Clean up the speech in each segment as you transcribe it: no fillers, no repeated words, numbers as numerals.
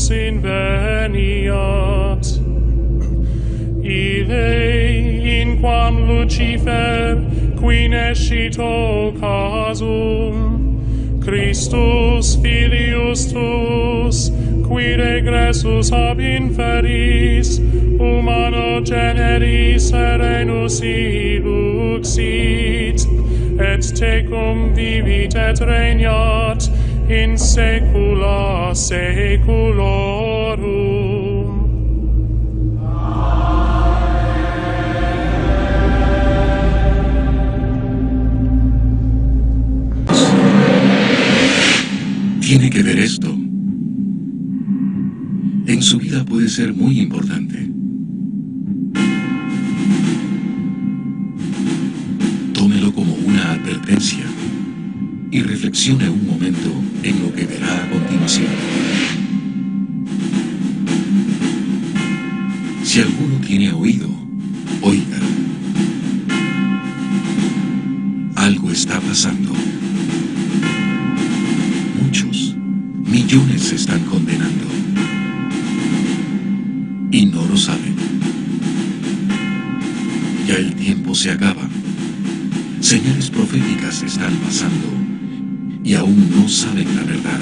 Christus inveniat. Ille in quam Lucifer qui nescito casum, Christus filius tuus, qui regressus ab inferis, humano generis serenus iluxit, et tecum vivit et regnat in saecula saeculorum. Tiene que ver esto. En su vida puede ser muy importante. Tómelo como una advertencia y reflexione un momento en lo que verá a continuación. Si alguno tiene oído, oiga. Algo está pasando. Muchos, millones se están condenando. Y no lo saben. Ya el tiempo se acaba. Señales proféticas están pasando y aún no saben la verdad.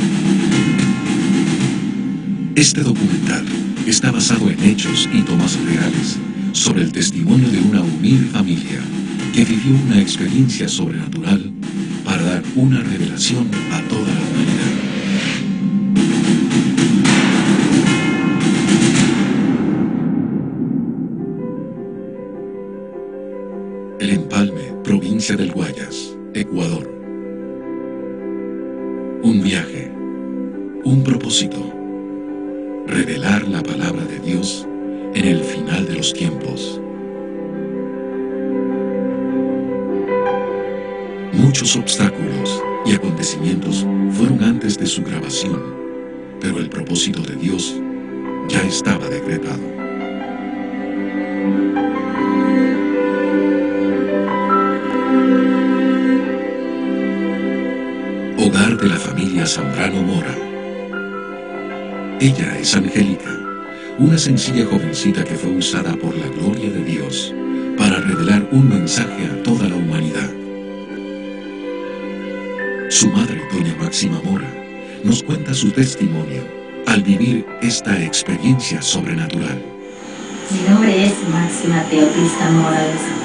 Este documental está basado en hechos y tomas reales sobre el testimonio de una humilde familia que vivió una experiencia sobrenatural para dar una revelación a toda la humanidad. El Empalme, provincia del Guayas, Ecuador. Un viaje, un propósito, revelar la palabra de Dios en el final de los tiempos. Muchos obstáculos y acontecimientos fueron antes de su grabación, pero el propósito de Dios ya estaba decretado. Hogar de la familia Zambrano Mora. Ella es Angélica, una sencilla jovencita que fue usada por la gloria de Dios para revelar un mensaje a toda la humanidad. Su madre, doña Máxima Mora, nos cuenta su testimonio al vivir esta experiencia sobrenatural. Mi nombre es Máxima Teoplista Mora de Zambrano.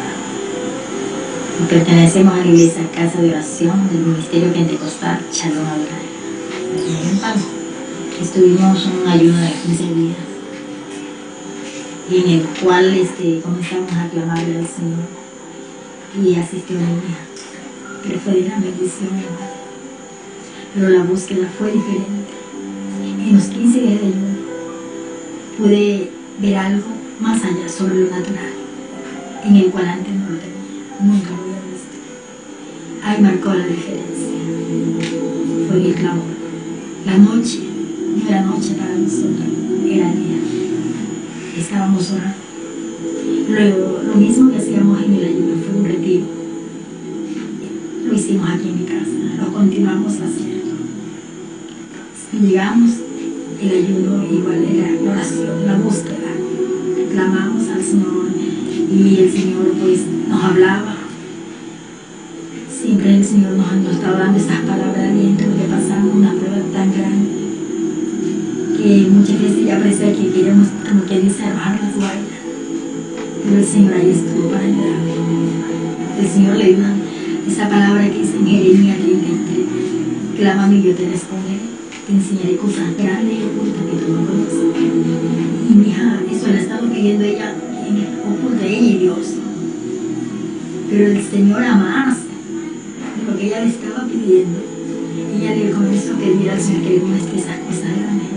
Pertenecemos a la Iglesia Casa de Oración del Ministerio Pentecostal Shalom Adonai. En Empalme estuvimos un ayuno de 15 días en el cual comenzamos a clamarle al Señor y asistió a mi hija, pero fue de gran bendición, pero la búsqueda fue diferente. En los 15 días de ayuno pude ver algo más allá sobre lo natural, en el cual antes no lo tenía, nunca lo había visto. Ahí marcó la diferencia, fue el clamor. La noche no era noche para nosotros, era día. Estábamos orando. Luego, lo mismo que hacíamos en el ayuno fue un retiro. Lo hicimos aquí en mi casa, lo continuamos haciendo. Llegamos, el ayuno igual era la oración, la búsqueda. Clamamos al Señor y el Señor pues nos hablaba. Siempre el Señor nos estaba dando estas palabras de aliento, que pasamos una prueba tan grande que muchas veces ya parecía que queríamos, como que dice, arrojar la toalla. Pero el Señor ahí estuvo para ayudarnos. El Señor le dio esa palabra que dice en Jeremías 33, clámame y yo te responderé, te enseñaré cosas grandes y ocultas que tú no conoces. Y mi hija, eso la estaba pidiendo ella en el oculto, ella y Dios. Pero el Señor amase de lo que ella le estaba pidiendo. Ella le comenzó a pedir al Señor que le muestre esas cosas grandes.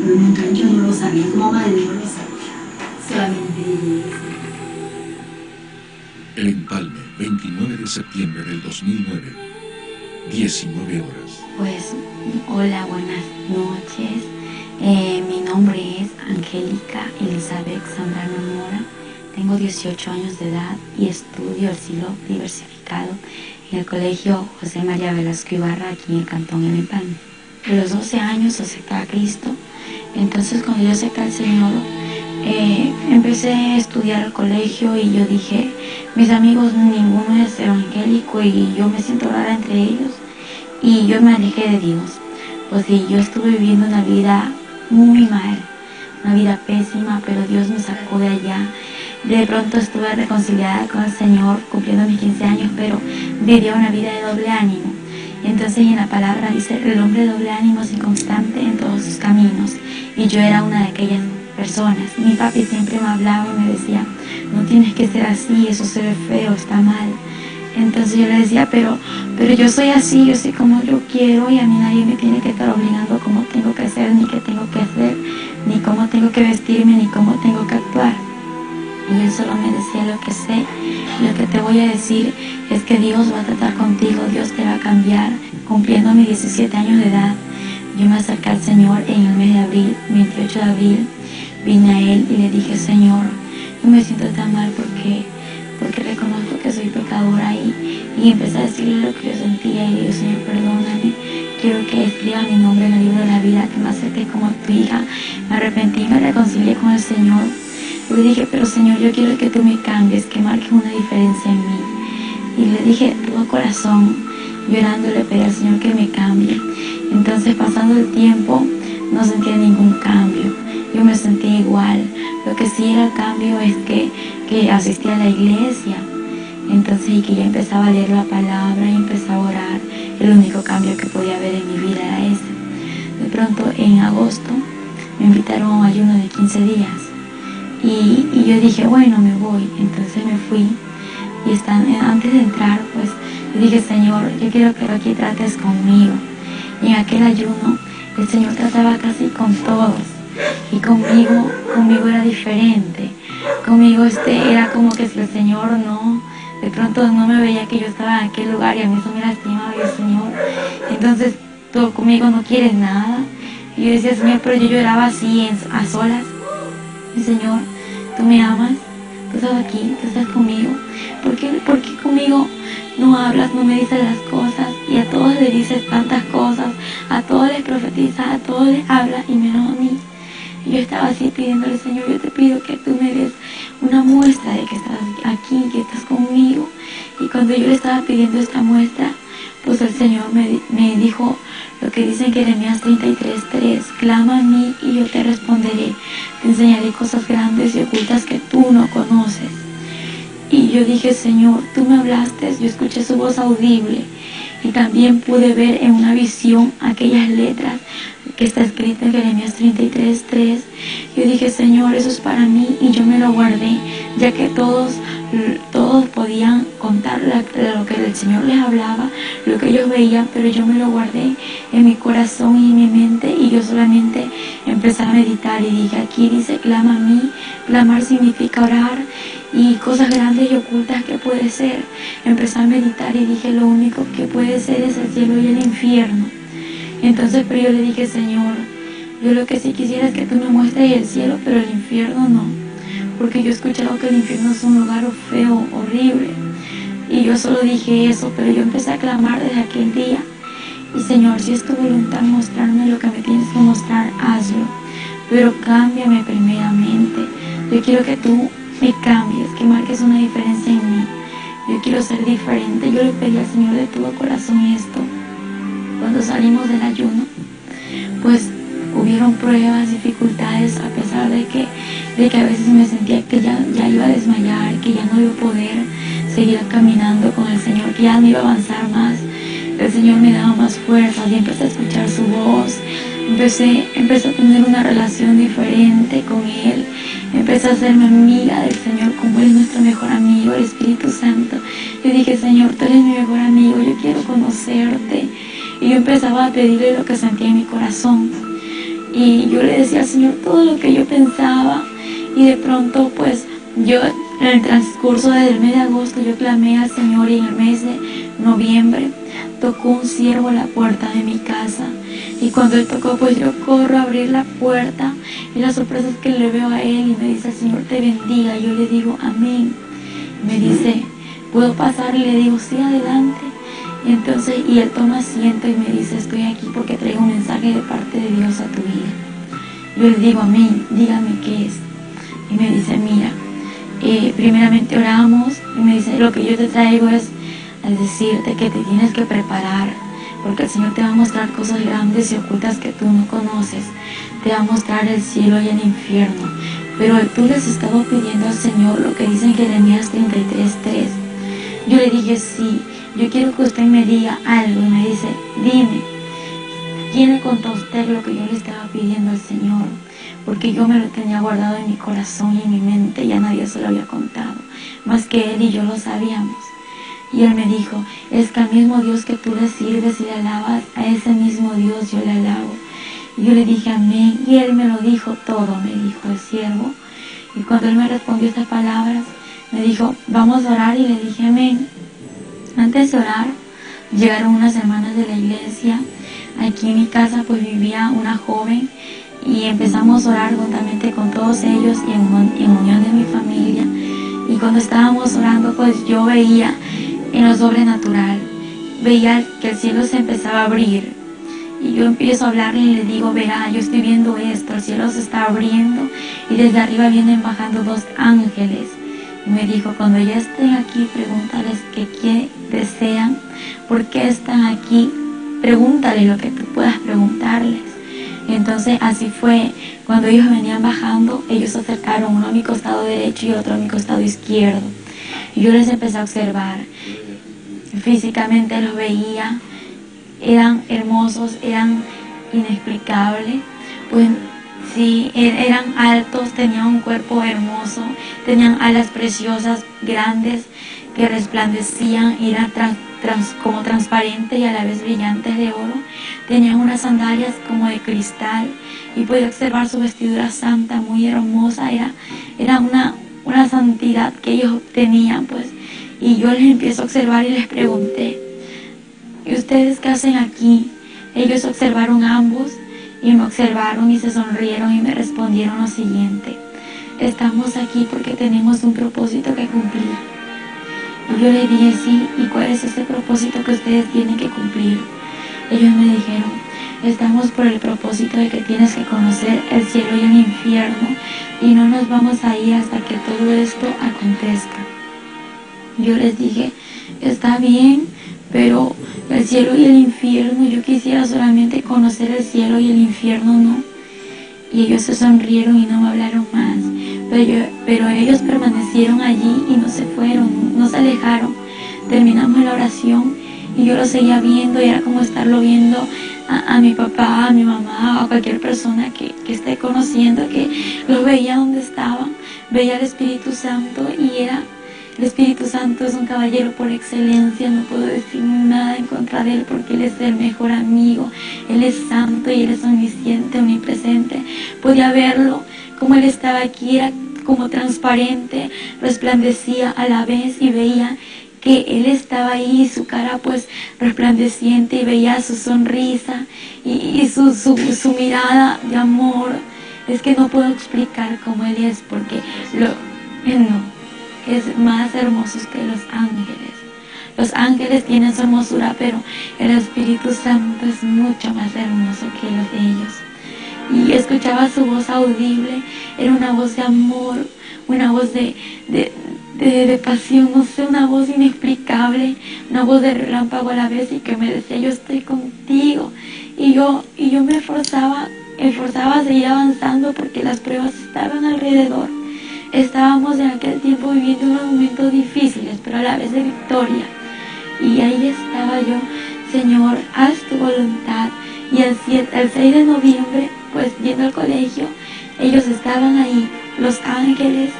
Pero nunca, yo no lo sabía, como madre no lo sabía, solamente ella. El Empalme, 29 de septiembre del 2009, 19 horas. Pues, hola, buenas noches. Mi nombre es Angélica Elizabeth Zambrano Mora. Tengo 18 años de edad y estudio el siglo diversificado en el Colegio José María Velasco Ibarra, aquí en el Cantón El Empalme. a los 12 años acepté a Cristo. Entonces cuando yo acepté al Señor, empecé a estudiar al colegio y yo dije, mis amigos ninguno es evangélico y yo me siento rara entre ellos, y yo me alejé de Dios. Pues sí, yo estuve viviendo una vida muy mal, una vida pésima, pero Dios me sacó de allá. De pronto estuve reconciliada con el Señor, cumpliendo mis 15 años, pero vivía una vida de doble ánimo. Entonces en la palabra dice, el hombre de doble ánimo es inconstante en todos sus caminos, y yo era una de aquellas personas. Mi papi siempre me hablaba y me decía, no tienes que ser así, eso se ve feo, está mal. Entonces yo le decía, pero yo soy así, yo soy como yo quiero, y a mí nadie me tiene que estar obligando cómo tengo que ser, ni qué tengo que hacer, ni cómo tengo que vestirme, ni cómo tengo que actuar. Y él solo me decía, lo que sé, lo que te voy a decir es que Dios va a tratar contigo, Dios te va a cambiar. Cumpliendo mis 17 años de edad, yo me acerqué al Señor en el mes de abril, 28 de abril, vine a Él y le dije, Señor, yo me siento tan mal porque reconozco que soy pecadora, y empecé a decirle lo que yo sentía y le digo, Señor, perdóname, quiero que escribas mi nombre en el libro de la vida, que me aceptes como tu hija. Me arrepentí y me reconcilié con el Señor. Yo le dije, pero Señor, yo quiero que tú me cambies, que marques una diferencia en mí. Y le dije todo corazón, llorando, le pedí al Señor que me cambie. Entonces, pasando el tiempo, no sentía ningún cambio. Yo me sentía igual. Lo que sí era el cambio es que asistía a la iglesia. Entonces, y que ya empezaba a leer la palabra y empezaba a orar. El único cambio que podía haber en mi vida era ese. De pronto, en agosto, me invitaron a un ayuno de 15 días. Y yo dije, bueno, me voy. Entonces me fui. Y antes de entrar, pues, yo dije, Señor, yo quiero que aquí trates conmigo. Y en aquel ayuno, el Señor trataba casi con todos. Y conmigo era diferente. Conmigo era como que si el Señor de pronto no me veía que yo estaba en aquel lugar, y a mí eso me lastimaba, y el Señor, entonces tú conmigo no quieres nada. Y yo decía, Señor, pero yo lloraba así a solas. Y Señor, tú me amas, tú estás aquí, tú estás conmigo. ¿Por qué conmigo no hablas, no me dices las cosas? Y a todos les dices tantas cosas, a todos les profetizas, a todos les hablas, y menos a mí. Y yo estaba así pidiéndole, Señor, yo te pido que tú me des una muestra de que estás aquí, que estás conmigo. Y cuando yo le estaba pidiendo esta muestra, pues el Señor me dijo lo que dice en Jeremías 33:3, clama a mí y yo te responderé, te enseñaré cosas grandes y ocultas que tú no conoces. Y yo dije, Señor, tú me hablaste, yo escuché su voz audible, y también pude ver en una visión aquellas letras que está escrita en Jeremías 33:3. Yo dije, Señor, eso es para mí, y yo me lo guardé, ya que todos podían contar lo que el Señor les hablaba, lo que ellos veían, pero yo me lo guardé en mi corazón y en mi mente, y yo solamente empecé a meditar y dije, aquí dice, clama a mí. Clamar significa orar, y cosas grandes y ocultas que puede ser. Empecé a meditar y dije, lo único que puede ser es el cielo y el infierno. Entonces, pero yo le dije, Señor, yo lo que sí quisiera es que tú me muestres el cielo, pero el infierno no, porque yo he escuchado que el infierno es un lugar feo, horrible, y yo solo dije eso. Pero yo empecé a clamar desde aquel día, y Señor, si es tu voluntad mostrarme lo que me tienes que mostrar, hazlo, pero cámbiame primeramente. Yo quiero que tú me cambies, que marques una diferencia en mí. Yo quiero ser diferente. Yo le pedí al Señor de todo corazón esto. Cuando salimos del ayuno, pues hubieron pruebas, dificultades, a pesar de que a veces me sentía que ya iba a desmayar, que ya no iba a poder seguir caminando con el Señor, que ya no iba a avanzar más. El Señor me daba más fuerza, y empecé a escuchar su voz. Empecé a tener una relación diferente con Él. Empecé a hacerme amiga del Señor, como Él es nuestro mejor amigo, el Espíritu Santo. Yo dije, Señor, tú eres mi mejor amigo, yo quiero conocerte. Y yo empezaba a pedirle lo que sentía en mi corazón. Y yo le decía al Señor todo lo que yo pensaba. Y de pronto, pues, yo en el transcurso del mes de agosto, yo clamé al Señor, y en el mes de noviembre tocó un siervo a la puerta de mi casa. Y cuando él tocó, pues yo corro a abrir la puerta, y la sorpresa es que le veo a él, y me dice, el Señor te bendiga. Yo le digo, amén. Me dice, ¿puedo pasar? Y le digo, sí, adelante. Entonces, y él toma asiento y me dice, estoy aquí porque traigo un mensaje de parte de Dios a tu vida. Yo le digo, amén, dígame qué es. Y me dice, mira, primeramente oramos, y me dice, lo que yo te traigo es decirte que te tienes que preparar, porque el Señor te va a mostrar cosas grandes y ocultas que tú no conoces. Te va a mostrar el cielo y el infierno. Pero tú les has estado pidiendo al Señor lo que dice en Jeremías 33:3. Yo le dije, sí, yo quiero que usted me diga algo. Y me dice, dime, ¿quién le contó a usted lo que yo le estaba pidiendo al Señor? Porque yo me lo tenía guardado en mi corazón y en mi mente y a nadie se lo había contado, más que él y yo lo sabíamos. Y él me dijo, es que al mismo Dios que tú le sirves y le alabas, a ese mismo Dios yo le alabo. Y yo le dije, amén, y él me lo dijo todo, me dijo el siervo. Y cuando él me respondió estas palabras, me dijo, vamos a orar, y le dije, amén. Antes de orar, llegaron unas hermanas de la iglesia. Aquí en mi casa pues vivía una joven, y empezamos a orar juntamente con todos ellos y en unión de mi familia. Y cuando estábamos orando, pues yo veía en lo sobrenatural, veía que el cielo se empezaba a abrir. Y yo empiezo a hablarle y le digo, verá, yo estoy viendo esto, el cielo se está abriendo y desde arriba vienen bajando 2 ángeles. Y me dijo, cuando ya estén aquí, pregúntales qué desean, por qué están aquí, pregúntales lo que tú puedas preguntarles. Entonces así fue, cuando ellos venían bajando, ellos se acercaron, uno a mi costado derecho y otro a mi costado izquierdo. Y yo les empecé a observar, físicamente los veía, eran hermosos, eran inexplicables, pues sí, eran altos, tenían un cuerpo hermoso, tenían alas preciosas, grandes, que resplandecían, eran como transparentes y a la vez brillantes de oro, tenían unas sandalias como de cristal, y podía observar su vestidura santa, muy hermosa, era una santidad que ellos tenían, pues, y yo les empiezo a observar y les pregunté, ¿y ustedes qué hacen aquí? Ellos observaron ambos y me observaron y se sonrieron y me respondieron lo siguiente, estamos aquí porque tenemos un propósito que cumplir. Y yo les dije, sí, ¿y cuál es ese propósito que ustedes tienen que cumplir? Ellos me dijeron, estamos por el propósito de que tienes que conocer el cielo y el infierno y no nos vamos a ir hasta que todo esto acontezca. Yo les dije, está bien, pero el cielo y el infierno, yo quisiera solamente conocer el cielo y el infierno, no. Y ellos se sonrieron y no me hablaron más, pero ellos permanecieron allí y no se fueron, no se alejaron. Terminamos la oración y yo lo seguía viendo, y era como estarlo viendo a mi papá, a mi mamá, a cualquier persona que esté conociendo, que los veía donde estaban, veía al Espíritu Santo, y el Espíritu Santo es un caballero por excelencia, no puedo decir nada en contra de él porque él es el mejor amigo, él es santo y él es omnisciente, omnipresente. Podía verlo como él estaba aquí, era como transparente, resplandecía a la vez, y veía que él estaba ahí, su cara pues resplandeciente, y veía su sonrisa y su mirada de amor. Es que no puedo explicar cómo él es, porque él no. Es más hermoso que los ángeles. Los ángeles tienen su hermosura, pero el Espíritu Santo es mucho más hermoso que los de ellos. Y escuchaba su voz audible, era una voz de amor, una voz de pasión, no sé, una voz inexplicable, una voz de relámpago a la vez, y que me decía, yo estoy contigo. Y yo me esforzaba a seguir avanzando porque las pruebas estaban alrededor. Estábamos en aquel tiempo viviendo unos momentos difíciles, pero a la vez de victoria. Y ahí estaba yo, Señor, haz tu voluntad. Y el 6 de noviembre, pues yendo al colegio, ellos estaban ahí, los ángeles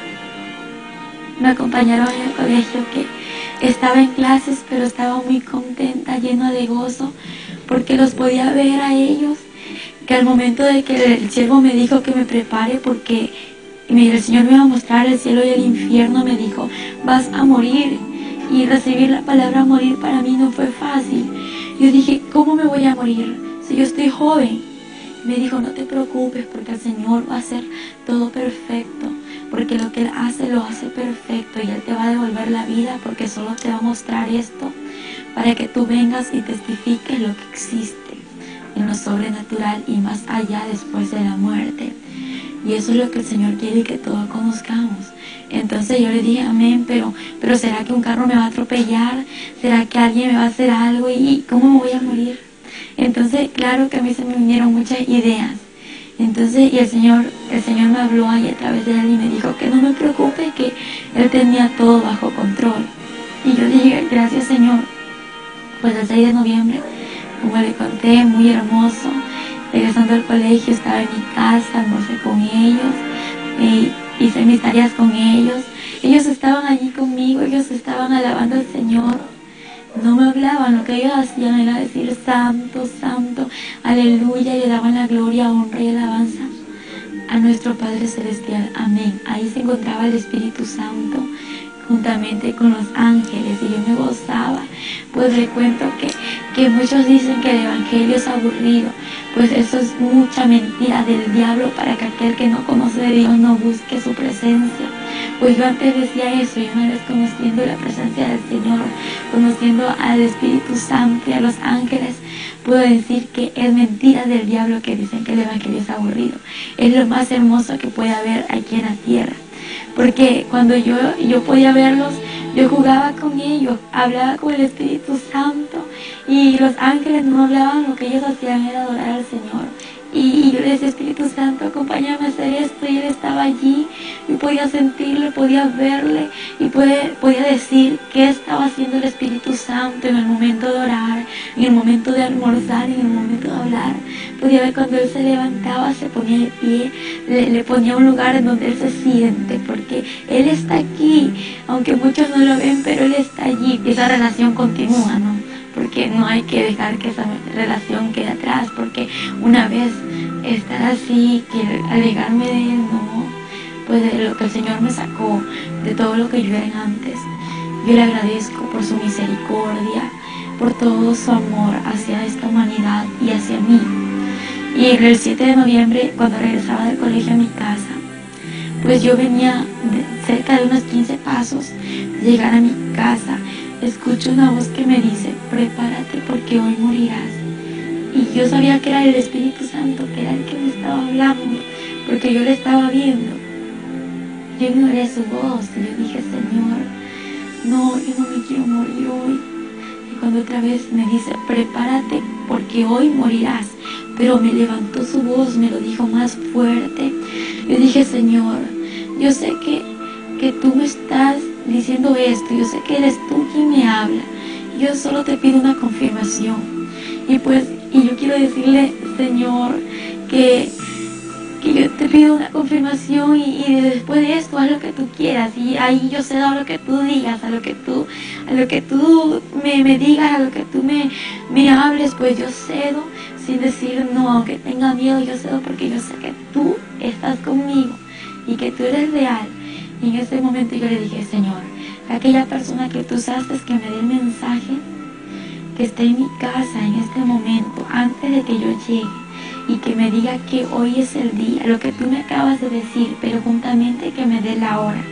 me acompañaron en el colegio, que estaba en clases, pero estaba muy contenta, llena de gozo, porque los podía ver a ellos, que al momento de que el siervo me dijo que me prepare, porque el Señor me iba a mostrar el cielo y el infierno, me dijo, vas a morir. Y recibir la palabra morir para mí no fue fácil. Yo dije, ¿cómo me voy a morir si yo estoy joven? Me dijo, no te preocupes, porque el Señor va a hacer todo perfecto, porque lo que Él hace, lo hace perfecto, y Él te va a devolver la vida, porque solo te va a mostrar esto para que tú vengas y testifiques lo que existe en lo sobrenatural y más allá después de la muerte. Y eso es lo que el Señor quiere que todos conozcamos. Entonces yo le dije, amén, pero ¿será que un carro me va a atropellar? ¿Será que alguien me va a hacer algo? ¿Y cómo me voy a morir? Entonces, claro que a mí se me vinieron muchas ideas. Entonces, y el Señor me habló ahí a través de él y me dijo que no me preocupe, que Él tenía todo bajo control. Y yo dije, gracias Señor. Pues el 6 de noviembre, como le conté, muy hermoso. Regresando al colegio, estaba en mi casa, almorcé con ellos, hice mis tareas con ellos. Ellos estaban allí conmigo, ellos estaban alabando al Señor. No me hablaban, lo que ellos hacían era decir santo, santo, aleluya, y le daban la gloria, honra y alabanza a nuestro Padre Celestial. Amén. Ahí se encontraba el Espíritu Santo juntamente con los ángeles y yo me gozaba. Pues les cuento que muchos dicen que el Evangelio es aburrido, pues eso es mucha mentira del diablo para que aquel que no conoce de Dios no busque su presencia. Pues yo antes decía eso, y una vez conociendo la presencia del Señor, conociendo al Espíritu Santo y a los ángeles, puedo decir que es mentira del diablo que dicen que el Evangelio es aburrido. Es lo más hermoso que puede haber aquí en la tierra. Porque cuando yo podía verlos, yo jugaba con ellos, hablaba con el Espíritu Santo, y los ángeles no hablaban, lo que ellos hacían era adorar al Señor. Y yo le decía, Espíritu Santo, acompáñame a hacer esto, y Él estaba allí, y podía sentirle, podía verle, y podía decir qué estaba haciendo el Espíritu Santo en el momento de orar, en el momento de almorzar, en el momento de hablar. Podía ver cuando Él se levantaba, se ponía de pie, le ponía un lugar en donde Él se siente, porque Él está aquí, aunque muchos no lo ven, pero Él está allí. Esa relación continúa, ¿no? Porque no hay que dejar que esa relación quede atrás, porque una vez estar así, que alejarme de Él, no, pues de lo que el Señor me sacó, de todo lo que yo era antes, yo le agradezco por su misericordia, por todo su amor hacia esta humanidad y hacia mí. Y el 7 de noviembre, cuando regresaba del colegio a mi casa, pues yo venía cerca de unos 15 pasos de llegar a mi casa. Escucho una voz que me dice, prepárate porque hoy morirás. Y yo sabía que era el Espíritu Santo, que era el que me estaba hablando, porque yo le estaba viendo. Yo ignoré su voz y yo dije, Señor, no, yo no me quiero morir hoy. Y cuando otra vez me dice, prepárate porque hoy morirás, pero me levantó su voz, me lo dijo más fuerte. Yo dije, Señor, yo sé que tú me estás diciendo esto, yo sé que eres tú quien me habla, yo solo te pido una confirmación. Y yo quiero decirle, Señor, que yo te pido una confirmación y después de esto haz lo que tú quieras, y ahí yo cedo a lo que tú digas, a lo que tú me digas, a lo que tú me hables, pues yo cedo sin decir no, aunque tenga miedo, yo cedo porque yo sé que tú estás conmigo y que tú eres real. Y en ese momento yo le dije, Señor, aquella persona que tú sabes que me dé el mensaje, que esté en mi casa en este momento, antes de que yo llegue, y que me diga que hoy es el día, lo que tú me acabas de decir, pero juntamente que me dé la hora.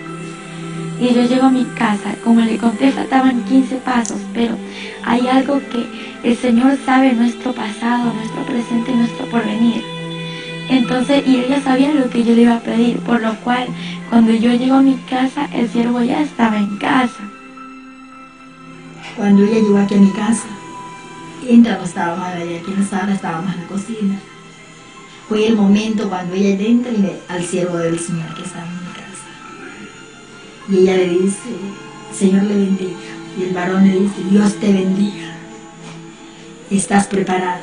Y yo llego a mi casa, como le conté, faltaban 15 pasos, pero hay algo que el Señor sabe, nuestro pasado, nuestro presente y nuestro porvenir. Entonces, y Él ya sabía lo que yo le iba a pedir, por lo cual, cuando yo llego a mi casa, el siervo ya estaba en casa. Cuando ella llegó aquí a mi casa, entra, no estábamos aquí en la sala, estábamos en la cocina. Fue el momento cuando ella entra y ve al siervo del Señor que estaba en mi casa. Y ella le dice, Señor le bendiga. Y el varón le dice, Dios te bendiga. Estás preparada,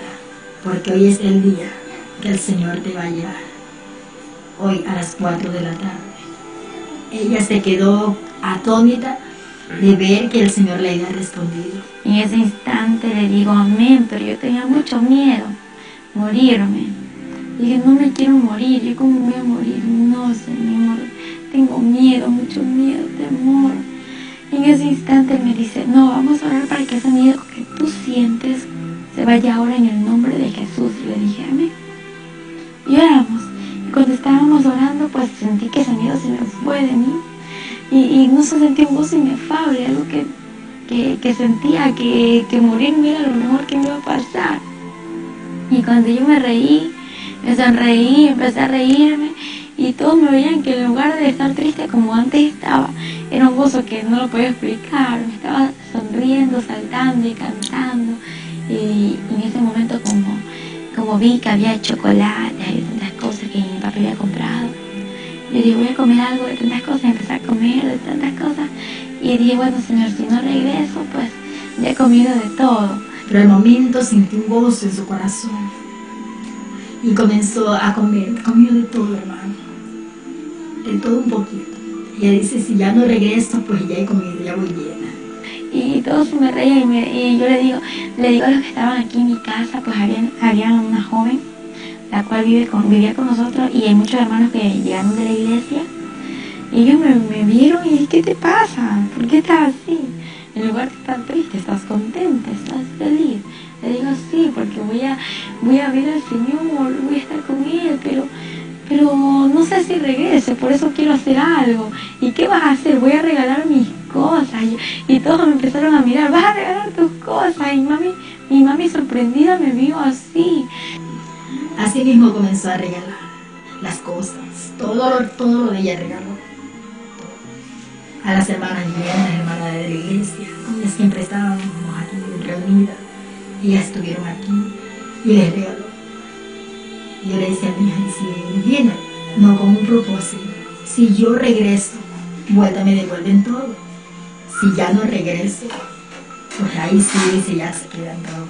porque hoy es el día que el Señor te va a llevar. Hoy a las 4 de la tarde. Ella se quedó atónita de ver que el Señor le había respondido. En ese instante le digo amén, pero yo tenía mucho miedo, morirme. Dije, no me quiero morir, ¿yo cómo voy a morir? No, Señor, tengo miedo, mucho miedo, temor. Y en ese instante Él me dice, no, vamos a orar para que ese miedo que tú sientes se vaya ahora en el nombre de Jesús. Y le dije, amén. Y oramos. Y cuando estábamos orando, pues sentí que ese miedo se me fue de mí. Y no se sentía un gozo inefable, algo que que sentía que morirme era lo mejor que me iba a pasar. Y cuando yo me reí, me sonreí, empecé a reírme y todos me veían que en lugar de estar triste como antes estaba, era un gozo que no lo podía explicar. Me estaba sonriendo, saltando y cantando. Y en ese momento como vi que había chocolate, había tantas cosas que mi papá había comprado, yo dije, voy a comer algo de tantas cosas, empecé a comer de tantas cosas y dije, bueno, Señor, si no regreso, pues ya he comido de todo. Pero al momento sentí un gozo en su corazón y comenzó a comer, comió de todo, hermano, de todo un poquito. Y ella dice, si ya no regreso, pues ya he comido, ya voy llena. Y todos me reían y yo le digo a los que estaban aquí en mi casa, pues había una joven, la cual vivía con nosotros, y hay muchos hermanos que llegaron de la iglesia, y ellos me vieron y, ¿qué te pasa? ¿Por qué estás así? En lugar de estar triste, ¿estás contenta? ¿Estás feliz? Le digo, sí, porque voy a ver al Señor, voy a estar con Él, pero no sé si regrese, por eso quiero hacer algo. ¿Y qué vas a hacer? Voy a regalar mis cosas. Y todos me empezaron a mirar, vas a regalar tus cosas. Y mi mami sorprendida me vio así. Así mismo comenzó a regalar las cosas, todo lo de ella regaló. A las hermanas llenas, las hermanas de la iglesia, con ellas siempre estábamos aquí reunidas. Ellas estuvieron aquí y les regaló. Yo le decía a mi hija, si viene, no con un propósito, si yo regreso, vuelta me devuelven todo. Si ya no regreso, pues ahí sí dice, ya se quedan todos.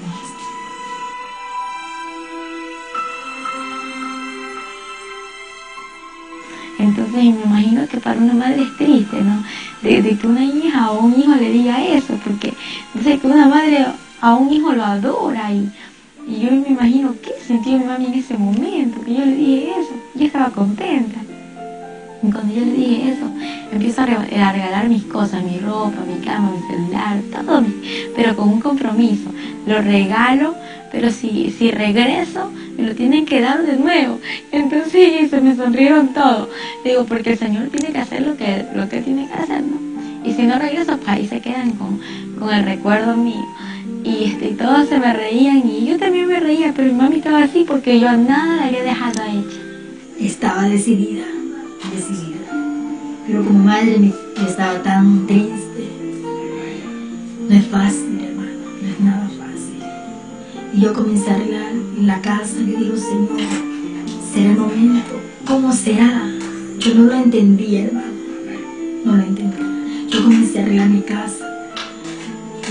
Entonces me imagino que para una madre es triste, ¿no? De que una hija o un hijo le diga eso, porque sé que una madre a un hijo lo adora y yo me imagino qué sentía mi mami en ese momento, que yo le dije eso, yo estaba contenta. Y cuando yo le dije eso, empiezo a regalar mis cosas, mi ropa, mi cama, mi celular, todo, pero con un compromiso. Lo regalo, pero si regreso, me lo tienen que dar de nuevo. Entonces se me sonrieron todos. Digo, porque el Señor tiene que hacer lo que tiene que hacer, ¿no? Y si no regreso, pues ahí se quedan con el recuerdo mío. Y todos se me reían y yo también me reía, pero mi mami estaba así porque yo nada la había dejado hecha. Estaba decidida. Pero como madre me estaba tan triste. No es fácil, hermano, no es nada fácil. Y yo comencé a arreglar en la casa. Yo digo, Señor, ¿será el momento? ¿Cómo será? Yo no lo entendía, hermano. No lo entendía. Yo comencé a arreglar mi casa.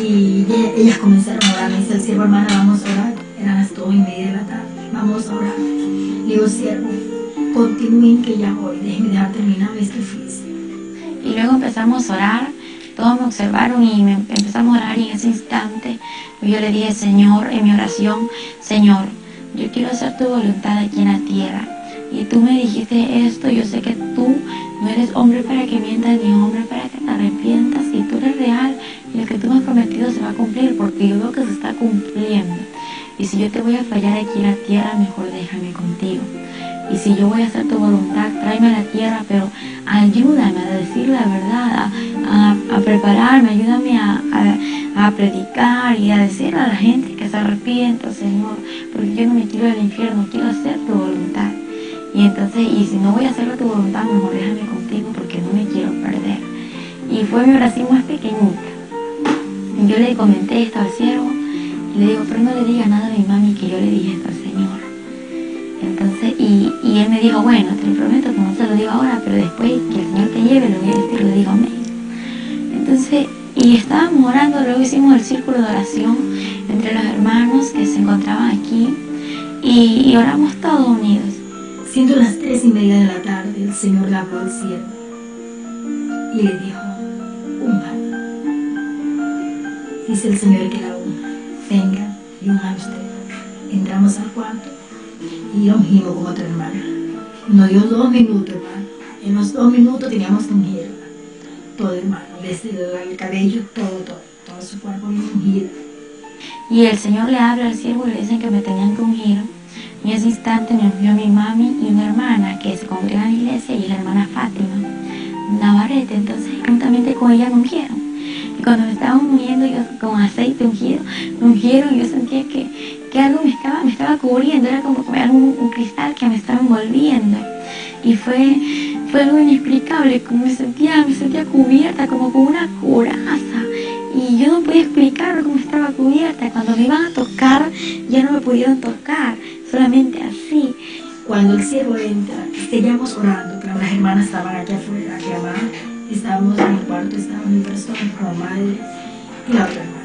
Y ellas comenzaron a orar. Me dice el siervo, hermana, vamos a orar. Eran las 2:30 de la tarde. Vamos a orar. Le digo, siervo, continúen que ya voy. Déjenme dejar terminar este oficio. Y luego empezamos a orar. Todos me observaron y empezamos a orar, y en ese instante yo le dije, Señor, en mi oración, Señor, yo quiero hacer tu voluntad aquí en la tierra. Y tú me dijiste esto, yo sé que tú no eres hombre para que mientas, ni hombre para que te arrepientas. Y tú eres real, y lo que tú me has prometido se va a cumplir, porque yo veo que se está cumpliendo. Y si yo te voy a fallar aquí en la tierra, mejor déjame contigo. Y si yo voy a hacer tu voluntad, tráeme a la tierra, pero ayúdame a decir la verdad, a prepararme, ayúdame a predicar y a decirle a la gente que se arrepienta, Señor, porque yo no me quiero ir al infierno, quiero hacer tu voluntad. Y entonces, y si no voy a hacer tu voluntad, mejor déjame contigo, porque no me quiero perder. Y fue mi oración más pequeñita. Y yo le comenté esto al siervo, y le digo, pero no le diga nada a mi mami que yo le dije esto al Señor. Entonces, y él me dijo, bueno, te lo prometo que no se lo digo ahora, pero después que el Señor te lleve, lo voy a decir, lo digo amén. Entonces, y estábamos orando, luego hicimos el círculo de oración entre los hermanos que se encontraban aquí, y oramos todos unidos. Siendo las 3:30 de la tarde, el Señor le habló al siervo y le dijo, unja. Dice el Señor que la unja. Venga y unja usted. Entramos al cuarto y lo ungimos con otra hermana. Nos dio 2 minutos, hermano. En los 2 minutos teníamos que ungir todo, hermano. Desde el cabello, todo su cuerpo bien ungido. Y el Señor le habla al siervo y le dicen que me tenían que ungir. En ese instante me ungió mi mami y una hermana que se congrega en la iglesia, y la hermana Fátima Navarrete. Entonces, juntamente con ella me ungieron. Y cuando me estaban ungiendo, yo con aceite ungido, me ungieron y yo sentía que algo me estaba cubriendo, era como que un cristal que me estaba envolviendo. Y fue algo inexplicable, como me sentía cubierta, como con una coraza. Y yo no podía explicar cómo estaba cubierta. Cuando me iban a tocar, ya no me pudieron tocar, solamente así. Cuando el siervo entra, seguíamos orando, claro, las hermanas estaban aquí afuera, aquí abajo, estábamos en el cuarto, estaba mi persona, como madre y la otra hermana.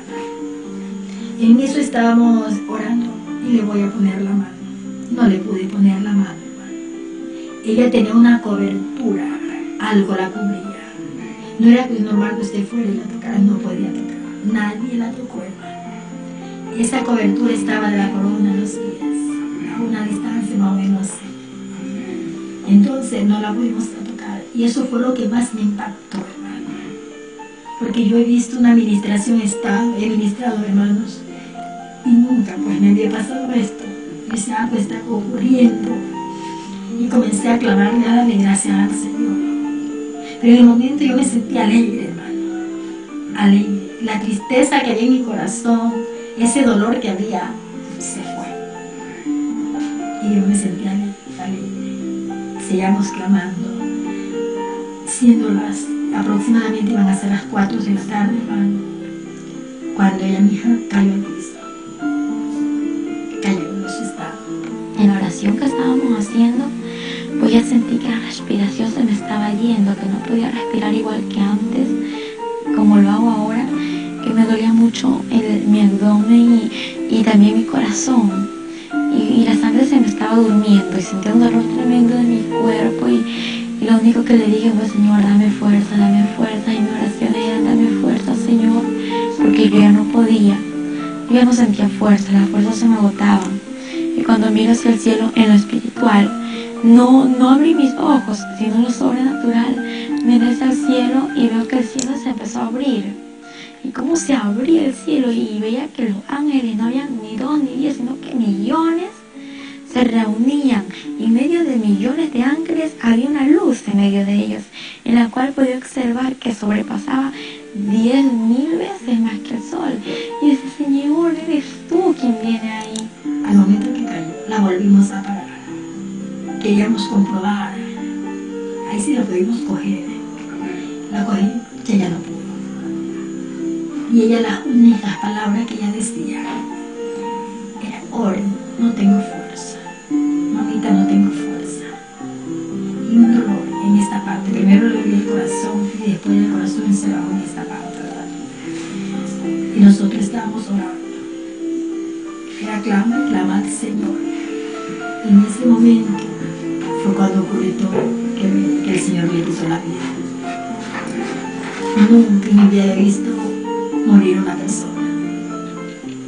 En eso estábamos orando y le voy a poner la mano. No le pude poner la mano, hermano. Ella tenía una cobertura, algo la cubría. No era normal que usted fuera y la tocara, no podía tocar. Nadie la tocó, hermano. Esa cobertura estaba de la corona a los pies, a una distancia más o menos. Entonces no la pudimos tocar. Y eso fue lo que más me impactó, hermano. Porque yo he visto una administración estable, he ministrado, hermanos, y nunca pues me había pasado esto. Ese algo está ocurriendo. Y comencé a clamarle, a darle gracias al Señor. Pero en el momento yo me sentí alegre, hermano. Alegre. La tristeza que había en mi corazón, ese dolor que había, se fue. Y yo me sentí alegre. Seguíamos clamando. Siendo aproximadamente iban a ser las 4 de la tarde, hermano, cuando ella, mi hija, cayó al piso. Cayó en su estado. En la oración que estábamos haciendo, pues ya sentí que la respiración se me estaba yendo, que no podía respirar igual que antes, como lo hago ahora, que me dolía mucho mi abdomen y también mi corazón. Y la sangre se me estaba durmiendo y sentía un dolor tremendo de mi cuerpo y lo único que le dije fue: Señor, dame fuerza, y mi oración era: dame fuerza, Señor, porque yo ya no podía, yo ya no sentía fuerza, las fuerzas se me agotaban. Y cuando miro hacia el cielo en lo espiritual, no abrí mis ojos, sino en lo sobrenatural, miré hacia el cielo y veo que el cielo se empezó a abrir. Y cómo se abría el cielo y veía que los ángeles no habían ni 2 ni 10, sino que millones se reunían. Y en medio de millones de ángeles había una luz en medio de ellos, en la cual podía observar que sobrepasaba 10.000 veces más que el sol. Y ese: Señor, eres tú quien viene ahí. Al momento que cayó, la volvimos a parar. Queríamos comprobar. Ahí sí la pudimos coger. La cogí, que ella no pudo. Y ella, las únicas palabras que ella decía era: Oren, no tengo fuerza. Mamita, no tengo fuerza. Y un dolor en esta parte. Primero le vi el corazón y después el corazón se bajó en esta parte, ¿verdad? Y nosotros estábamos orando. Era clama al Señor. Y en ese momento fue cuando ocurrió todo, que el Señor le quitó la vida. Nunca en mi vida he visto morir una persona.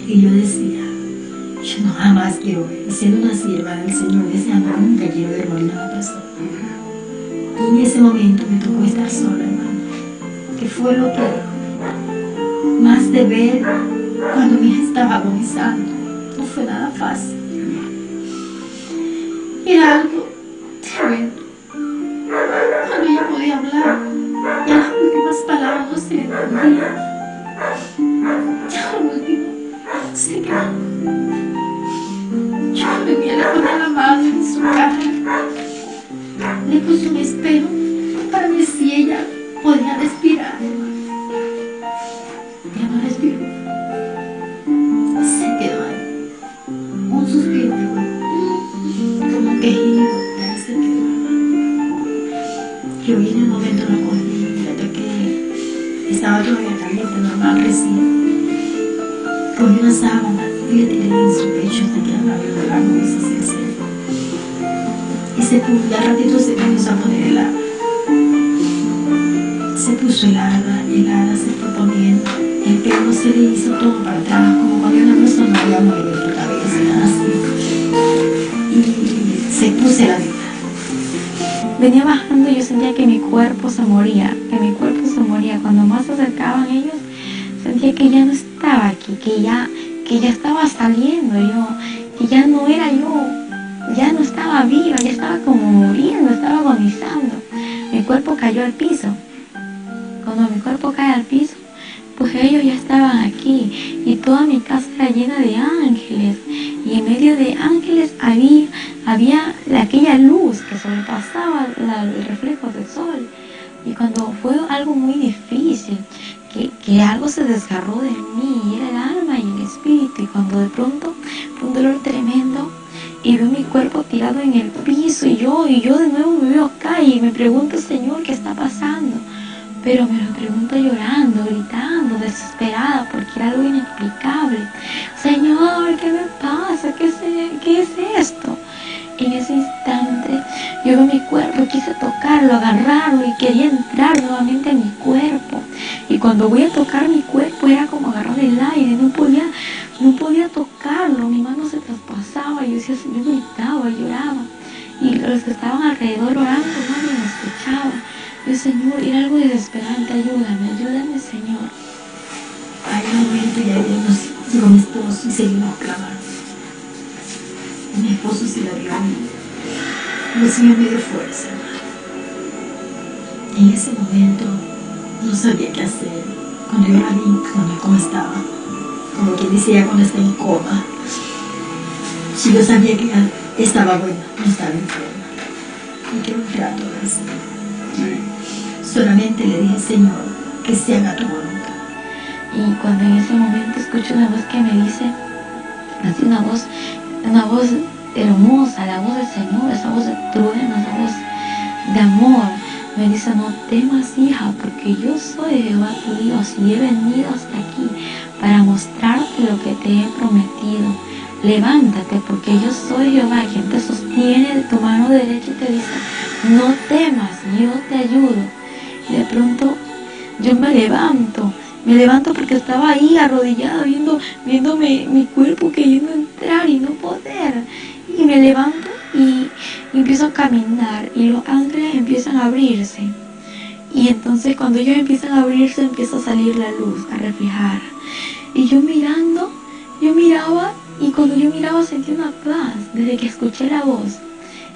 Y yo decía: yo no jamás quiero ver, y siendo una sierva del Señor, deseando, nunca quiero ver morir una persona. Y en ese momento me tocó estar sola, hermano, que fue lo que más de ver cuando mi hija estaba agonizando. No fue nada fácil. Era algo tremendo. Cuando ella podía hablar, ya las últimas palabras no se entendían. Ya lo último se quedó. Yo venía, le ponía la mano en su cara, le puse un espejo para ver si ella podía respirar. Ya no respiró. Se quedó ahí. Un suspiro, como un quejido, y ahí se quedó. Yo vi en el momento, lo cogí, le toqué. Estaba todavía caliente, normal, recién. Cogí una sábana y le tiré en su pecho hasta que abrió la luz hacia el cielo. Y de a ratito se comenzó a poner helada. Se puso helada, se fue poniendo. El pelo se le hizo todo para atrás, como cuando una persona había movido tu cabeza, así. Y se puso heladita. Venía bajando y yo sentía que mi cuerpo se moría, Cuando más se acercaban ellos, sentía que ya no estaba aquí, que ya estaba saliendo yo, que ya no era yo, ya no estaba viva, ya estaba como muriendo, estaba agonizando. Mi cuerpo cayó al piso. Cuando mi cuerpo cae al piso, pues que ellos ya estaban aquí y toda mi casa era llena de ángeles y en medio de ángeles había aquella luz que sobrepasaba el reflejo del sol. Y cuando fue algo muy difícil, que algo se desgarró de mí, y era el alma y el espíritu, y cuando de pronto fue un dolor tremendo y veo mi cuerpo tirado en el piso y yo de nuevo me veo acá y me pregunto, Señor, ¿qué está pasando? Pero me lo pregunto llorando, gritando, desesperada, porque era algo inexplicable. Señor, ¿qué me pasa? ¿Qué es esto? En ese instante yo veo mi cuerpo, quise tocarlo, agarrarlo y quería entrar nuevamente en mi cuerpo. Y cuando voy a tocar mi cuerpo era como agarrar el aire, no podía tocarlo, mi mano se traspasaba, yo decía, yo gritaba, lloraba. Y los que estaban alrededor orando, nadie me escuchaba. Yo, Señor, era algo desesperante, ayúdame, Señor. Hay un momento y ahí llegó mi esposo y seguimos clamando. Mi esposo se la vio a mí. El Señor me dio fuerza. En ese momento no sabía qué hacer. Cuando yo la vi, cómo estaba. Como quien dice, ya cuando está en coma. Si yo sabía que ya estaba buena, no estaba enferma. Me quedé un rato así. Solamente le dije, Señor, que se haga tu voluntad. Y cuando en ese momento escucho una voz que me dice, así una voz hermosa, la voz del Señor, esa voz de trueno, esa voz de amor, me dice, no temas, hija, porque yo soy Jehová tu Dios y he venido hasta aquí para mostrarte lo que te he prometido. Levántate, porque yo soy Jehová, quien te sostiene de tu mano derecha y te dice, no temas, yo te ayudo. Y de pronto yo me levanto porque estaba ahí arrodillada viendo mi cuerpo queriendo entrar y no poder. Y me levanto y empiezo a caminar y los ángeles empiezan a abrirse. Y entonces cuando ellos empiezan a abrirse empieza a salir la luz, a reflejar. Y yo miraba y cuando yo miraba sentí una paz desde que escuché la voz.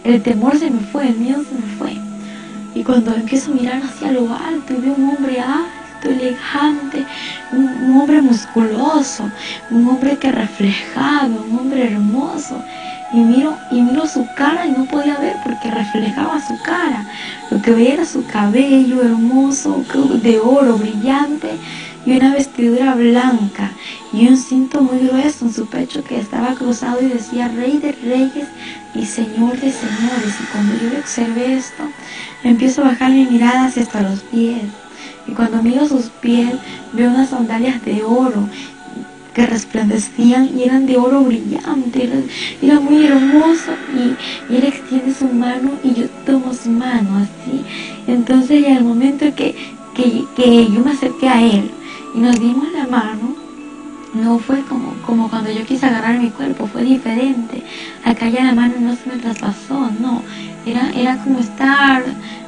El temor se me fue, el miedo se me fue. Y cuando empiezo a mirar hacia lo alto y veo un hombre alto, elegante, un hombre musculoso, un hombre que reflejaba, un hombre hermoso. Y miro su cara y no podía ver porque reflejaba su cara. Lo que veía era su cabello hermoso, de oro, brillante, y una vestidura blanca, y un cinto muy grueso en su pecho que estaba cruzado y decía Rey de Reyes y Señor de Señores. Y cuando yo observé esto, empiezo a bajar mi mirada hacia hasta los pies. Y cuando miro sus pies, veo unas sandalias de oro que resplandecían y eran de oro brillante, era muy hermoso, y él extiende su mano y yo tomo su mano así. Entonces en el momento que yo me acerqué a él y nos dimos la mano, no fue como cuando yo quise agarrar mi cuerpo, fue diferente. Acá ya la mano no se me traspasó, no, era como estar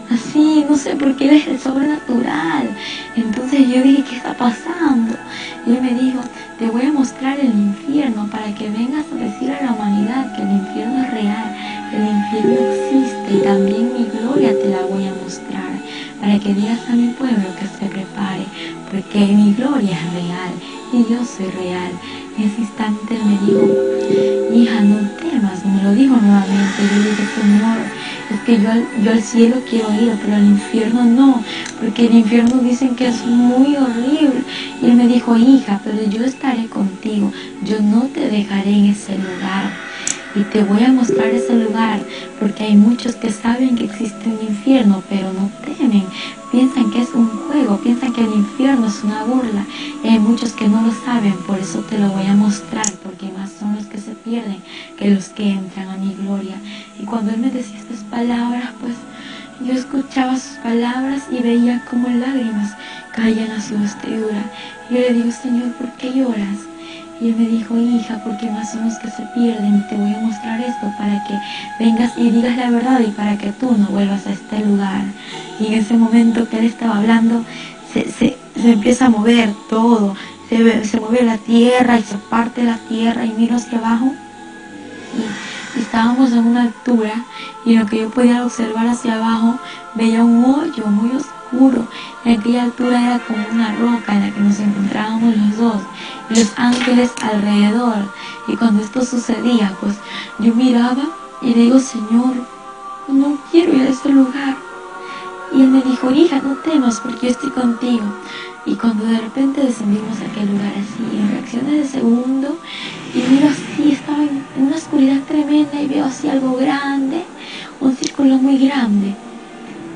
así, no sé, porque él es el sobrenatural. Entonces yo dije, ¿qué está pasando? Y él me dijo, te voy a mostrar el infierno para que vengas a decir a la humanidad que el infierno es real, que el infierno existe, y también mi gloria te la voy a mostrar, para que digas a mi pueblo que se prepare, porque mi gloria es real y yo soy real. En ese instante él me dijo, hija, no temas, me lo dijo nuevamente. Yo le dije, Señor, es que yo al cielo quiero ir, pero al infierno no, porque el infierno dicen que es muy horrible. Y él me dijo, hija, pero yo estaré contigo, yo no te dejaré en ese lugar. Y te voy a mostrar ese lugar, porque hay muchos que saben que existe un infierno, pero no temen. Piensan que es un juego, piensan que el infierno es una burla. Y hay muchos que no lo saben, por eso te lo voy a mostrar, porque más son los que se pierden que los que entran a mi gloria. Y cuando él me decía estas palabras, pues yo escuchaba sus palabras y veía como lágrimas caían a su vestidura. Y yo le digo, Señor, ¿por qué lloras? Y él me dijo, hija, porque más son los que se pierden, y te voy a mostrar esto para que vengas y digas la verdad y para que tú no vuelvas a este lugar. Y en ese momento que él estaba hablando, se empieza a mover todo, se mueve la tierra y se parte la tierra, y miro hacia abajo y estábamos en una altura, y lo que yo podía observar hacia abajo, veía un hoyo muy oscuro oscuro. En aquella altura era como una roca en la que nos encontrábamos los dos, y los ángeles alrededor. Y cuando esto sucedía, pues yo miraba y le digo, Señor, no quiero ir a ese lugar. Y él me dijo, hija, no temas porque yo estoy contigo. Y cuando de repente descendimos a aquel lugar así, en fracciones de segundo, y miro así, estaba en una oscuridad tremenda y veo así algo grande, un círculo muy grande.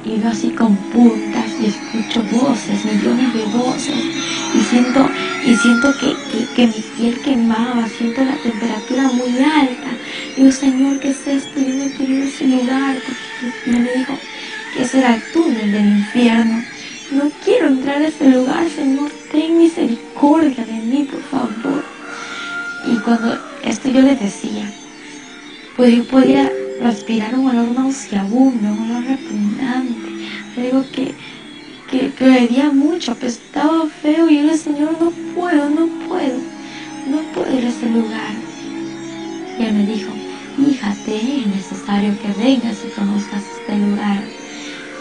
Y veo así con puntas y escucho voces, millones de voces. Y siento que mi piel quemaba, siento la temperatura muy alta. Digo, Señor, ¿qué es esto? Yo no quiero ir a ese lugar. Porque me dijo que ese era el túnel del infierno. No quiero entrar a ese lugar, Señor, ten misericordia de mí, por favor. Y cuando esto yo les decía, pues yo podía respirar un olor nauseabundo, un olor repugnante, algo que bebía mucho, apestaba feo, y yo le decía, Señor, no puedo ir a ese lugar. Y él me dijo, hija, te es necesario que vengas y conozcas este lugar.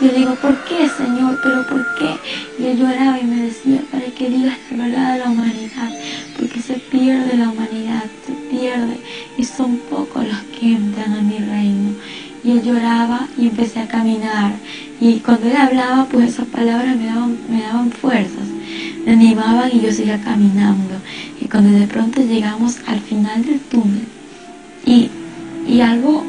Y yo digo, ¿por qué, Señor? ¿Pero por qué? Y él lloraba y me decía, para que digas la verdad de la humanidad, porque se pierde la humanidad, se pierde, y son pocos los que entran a mi reino. Y él lloraba y empecé a caminar, y cuando él hablaba, pues esas palabras me daban fuerzas, me animaban y yo seguía caminando. Y cuando de pronto llegamos al final del túnel, y algo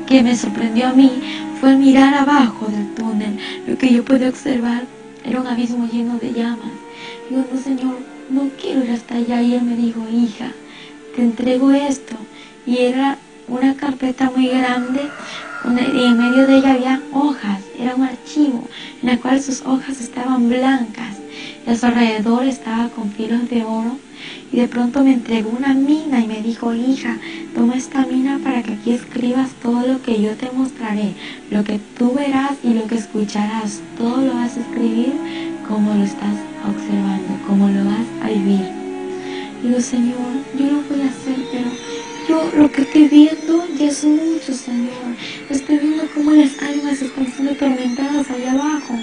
que me sorprendió a mí fue mirar abajo del túnel. Lo que yo pude observar era un abismo lleno de llamas. Digo, no, Señor, no quiero ir hasta allá. Y él me dijo, hija, te entrego esto. Y era una carpeta muy grande, y en medio de ella había hojas. Era un archivo en el cual sus hojas estaban blancas, y a su alrededor estaba con filos de oro. Y de pronto me entregó una mina y me dijo, hija, toma esta mina para que aquí escribas todo lo que yo te mostraré, lo que tú verás y lo que escucharás, todo lo vas a escribir como lo estás observando, como lo vas a vivir. Y digo, Señor, yo lo voy a hacer, pero yo lo que estoy viendo ya es mucho, Señor. Estoy viendo cómo las almas están siendo atormentadas allá abajo.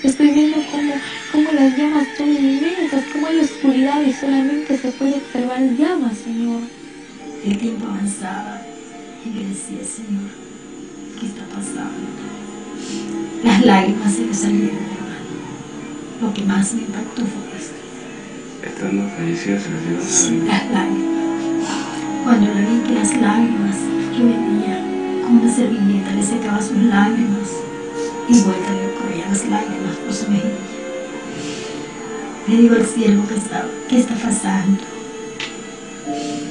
Estoy viendo cómo las llamas son inmensas, cómo hay oscuridad y solamente se puede observar llamas, Señor. El tiempo avanzaba y yo decía, Señor, ¿qué está pasando? Las lágrimas se me salieron de la mano. Lo que más me impactó fue esto. Estando fallecidas se les dio las lágrimas. Cuando le vi que las lágrimas, yo veía como una servilleta le secaba sus lágrimas y vuelta le corrían las lágrimas por su mejilla. Le digo al siervo ¿qué está pasando?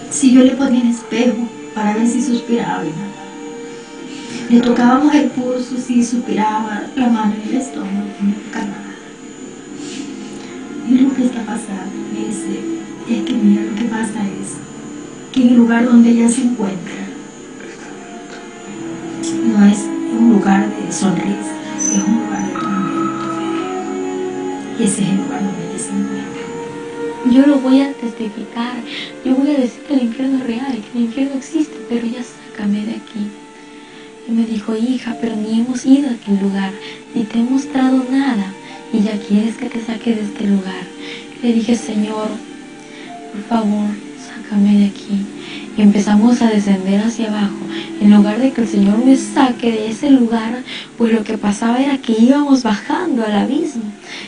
Si yo le ponía en espejo para ver si suspiraba, le tocábamos el pulso, si suspiraba, la mano en el estómago, no me tocaba nada. Y lo que está pasando, me dice, es que mira, lo que pasa es que en el lugar donde ella se encuentra no es un lugar de sonrisa, es un lugar de tormento. Y ese es el lugar donde ella se encuentra. Yo lo voy a testificar, yo voy a decir que el infierno es real, que el infierno existe, pero ya sácame de aquí. Y me dijo, hija, pero ni hemos ido a aquel lugar, ni te he mostrado nada, y ya quieres que te saque de este lugar. Le dije, Señor, por favor, sácame de aquí. Y empezamos a descender hacia abajo. En lugar de que el Señor me saque de ese lugar, pues lo que pasaba era que íbamos bajando al abismo.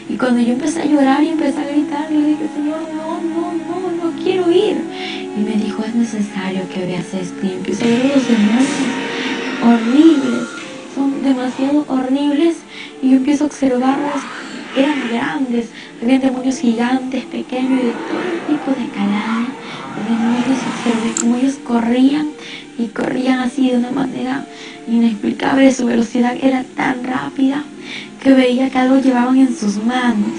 Y cuando yo empecé a llorar y empecé a gritar, le dije, Señor, no quiero ir. Y me dijo, es necesario que veas esto. Y empecé a ver los demonios horribles, son demasiado horribles. Y yo empiezo a observarlos, eran grandes, había demonios gigantes, pequeños y de todo tipo de calaña. Demonios, observé cómo ellos corrían y corrían así de una manera inexplicable. Su velocidad era tan rápida que veía que algo llevaban en sus manos.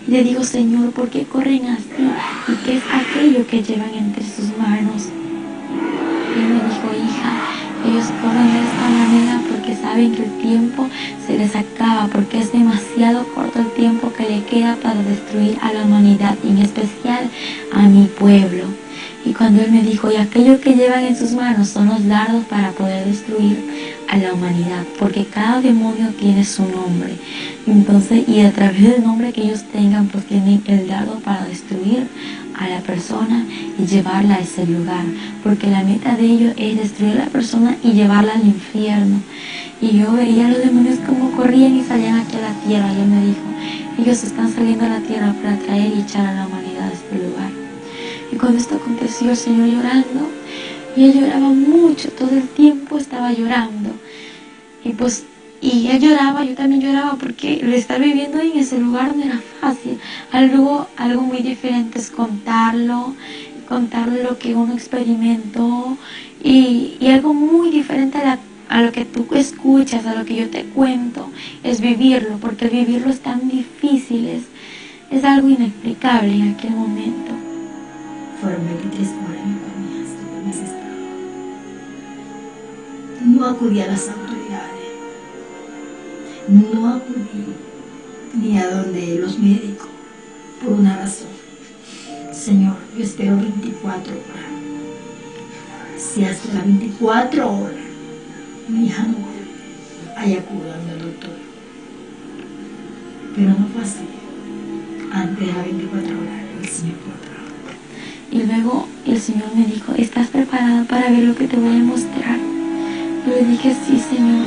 Y le digo, Señor, ¿por qué corren así? ¿Y qué es aquello que llevan entre sus manos? Y él me dijo, hija, ellos corren de esta manera porque saben que el tiempo se les acaba, porque es demasiado corto el tiempo que le queda para destruir a la humanidad, y en especial a mi pueblo. Y cuando él me dijo, y aquello que llevan en sus manos son los dardos para poder destruir a la humanidad, porque cada demonio tiene su nombre. Entonces, y a través del nombre que ellos tengan, pues tienen el dardo para destruir a la persona y llevarla a ese lugar, porque la meta de ellos es destruir a la persona y llevarla al infierno. Y yo veía a los demonios como corrían y salían aquí a la tierra. Y él me dijo, ellos están saliendo a la tierra para traer y echar a la humanidad a este lugar. Y cuando esto aconteció, el Señor llorando, y él lloraba mucho, todo el tiempo estaba llorando. Y él lloraba, yo también lloraba, porque el estar viviendo en ese lugar no era fácil. Algo muy diferente es contarlo lo que uno experimentó, y algo muy diferente a lo que tú escuchas, a lo que yo te cuento, es vivirlo, porque el vivirlo es tan difícil, es algo inexplicable en aquel momento. Fueron 23 horas en ese estado. No acudí a las autoridades, no acudí ni a donde los médicos, por una razón. Señor, yo espero 24 horas. Si hasta las 24 horas mi hija no vuelve, ahí acudo al doctor. Pero no fue así. Antes de las 24 horas, el Señor fue a trabajar. Y luego el Señor me dijo, ¿estás preparada para ver lo que te voy a mostrar? Yo le dije, sí, Señor.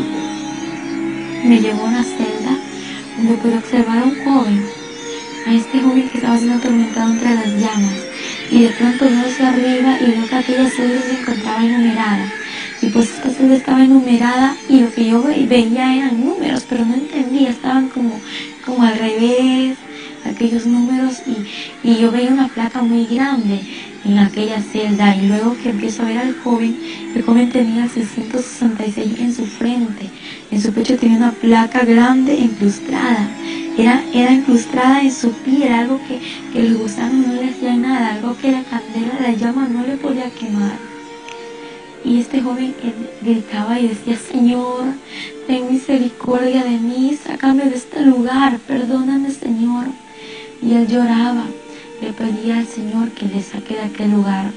Me llevó a una celda donde pude observar a un joven, a este joven que estaba siendo atormentado entre las llamas. Y de pronto veo hacia arriba y veo que aquella celda se encontraba enumerada. Y pues esta celda estaba enumerada, y lo que yo veía eran números, pero no entendía, estaban como al revés, aquellos números, y yo veía una placa muy grande en aquella celda. Y luego que empiezo a ver al joven, el joven tenía 666 en su frente, en su pecho tenía una placa grande incrustada, era incrustada en su piel, algo que los gusanos no le hacían nada, algo que la candela, la llama no le podía quemar. Y este joven gritaba y decía, Señor, ten misericordia de mí, sácame de este lugar, perdóname, Señor. Y él lloraba, le pedía al Señor que le saque de aquel lugar.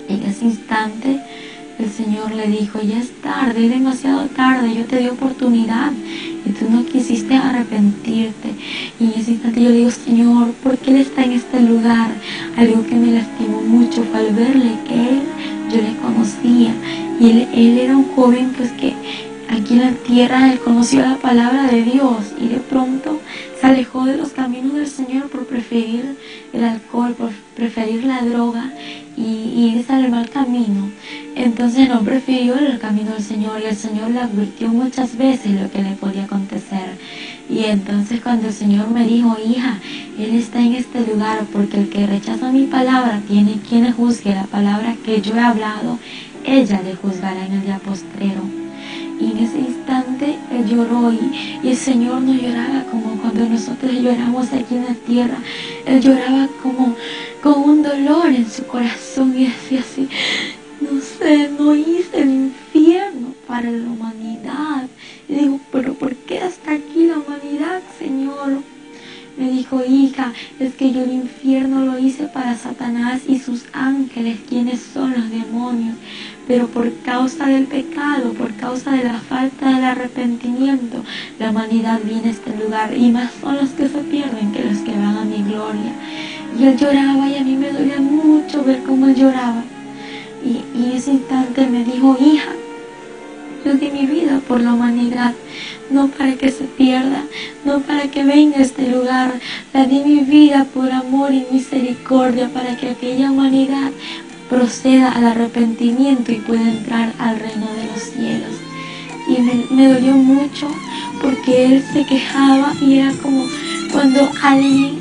Y en ese instante el Señor le dijo, ya es tarde, es demasiado tarde, yo te di oportunidad y tú no quisiste arrepentirte. Y en ese instante yo le digo, Señor, ¿por qué Él está en este lugar? Algo que me lastimó mucho fue al verle que yo le conocía, y él era un joven pues que aquí en la tierra él conoció la palabra de Dios, y de pronto se alejó de los caminos del Señor por preferir el alcohol, por preferir la droga y irse al mal camino. Entonces no prefirió el camino del Señor, y el Señor le advirtió muchas veces lo que le podía acontecer. Y entonces cuando el Señor me dijo, hija, Él está en este lugar porque el que rechaza mi palabra tiene quien le juzgue la palabra que yo he hablado, ella le juzgará en el día postrero. Y en ese instante él lloró, y el Señor no lloraba como cuando nosotros lloramos aquí en la tierra. Él lloraba como con un dolor en su corazón, y decía así, no sé, no hice el infierno para la humanidad. Y digo, pero ¿por qué hasta aquí la humanidad, Señor? Me dijo, hija, es que yo el infierno lo hice para Satanás y sus ángeles, quienes son los demonios. Pero por causa del pecado, por causa de la falta del arrepentimiento, la humanidad viene a este lugar, y más son los que se pierden que los que van a mi gloria. Y él lloraba, y a mí me dolía mucho ver cómo él lloraba. Y en ese instante me dijo, hija, yo di mi vida por la humanidad, no para que se pierda, no para que venga a este lugar. La di mi vida por amor y misericordia, para que aquella humanidad proceda al arrepentimiento y pueda entrar al reino de los cielos. Y me dolió mucho, porque él se quejaba, y era como cuando alguien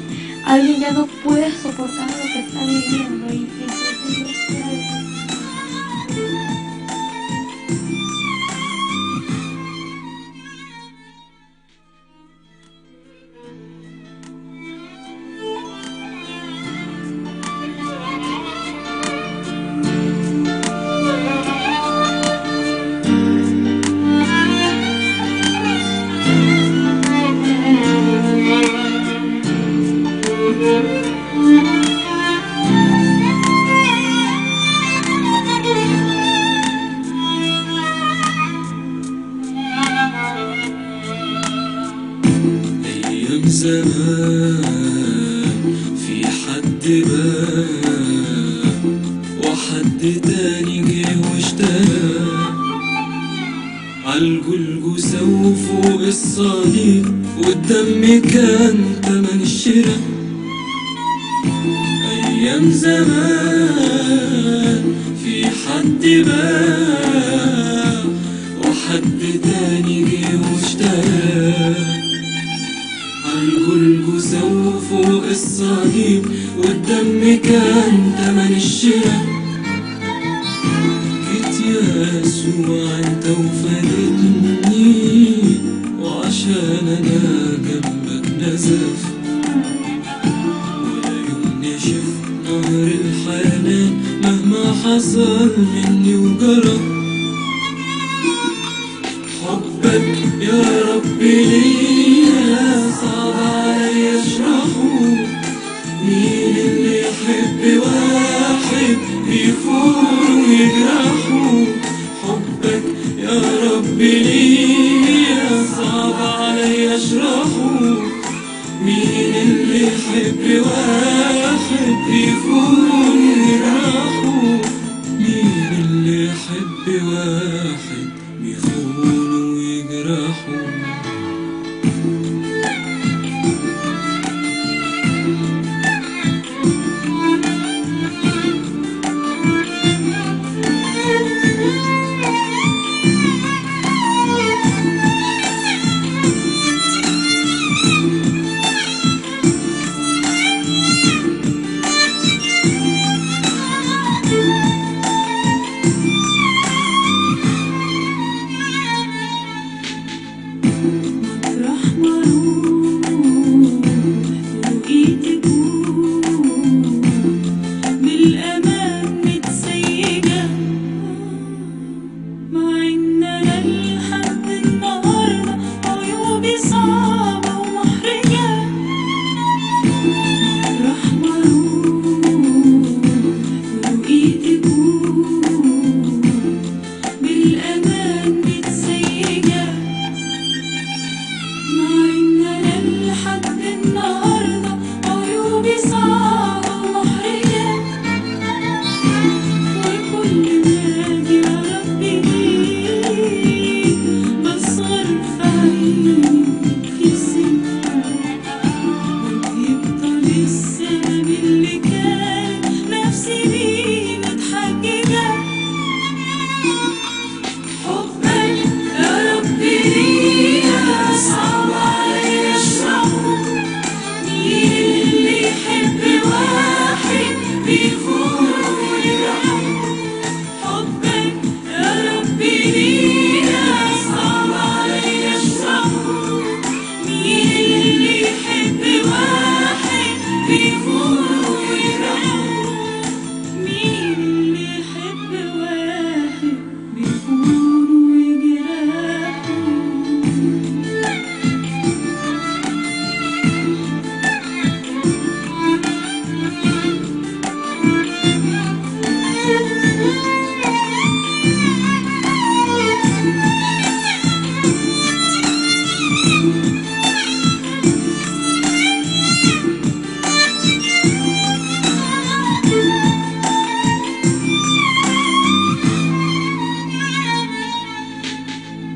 ya no puede soportar lo que está viviendo, y entonces yo decía, أيام زمان في حد بان وحد تاني جه واشترى عالجلجثة وفوق الصليب والدم كان تمن الشراء. أيام زمان في حد باع وحد تاني جه واشترى عالجلجثة وفوق الصليب والدم كان تمن الشراء. جيت يا يسوع انت وفادتني وعشان انا جنبك نزف ولا يوم نشف نهر الحنان مهما حصل مني وجرى. حبك يا ربي ليا صعب عليا اشرحه. مين اللي يحب واحد بيفور ويجرحه؟ حبك يا ربي ليا صعب عليا اشرحه. مين اللي يحب واحد بيفور ويجرحه؟ مين اللي يحب واحد بيخون ويجرحه؟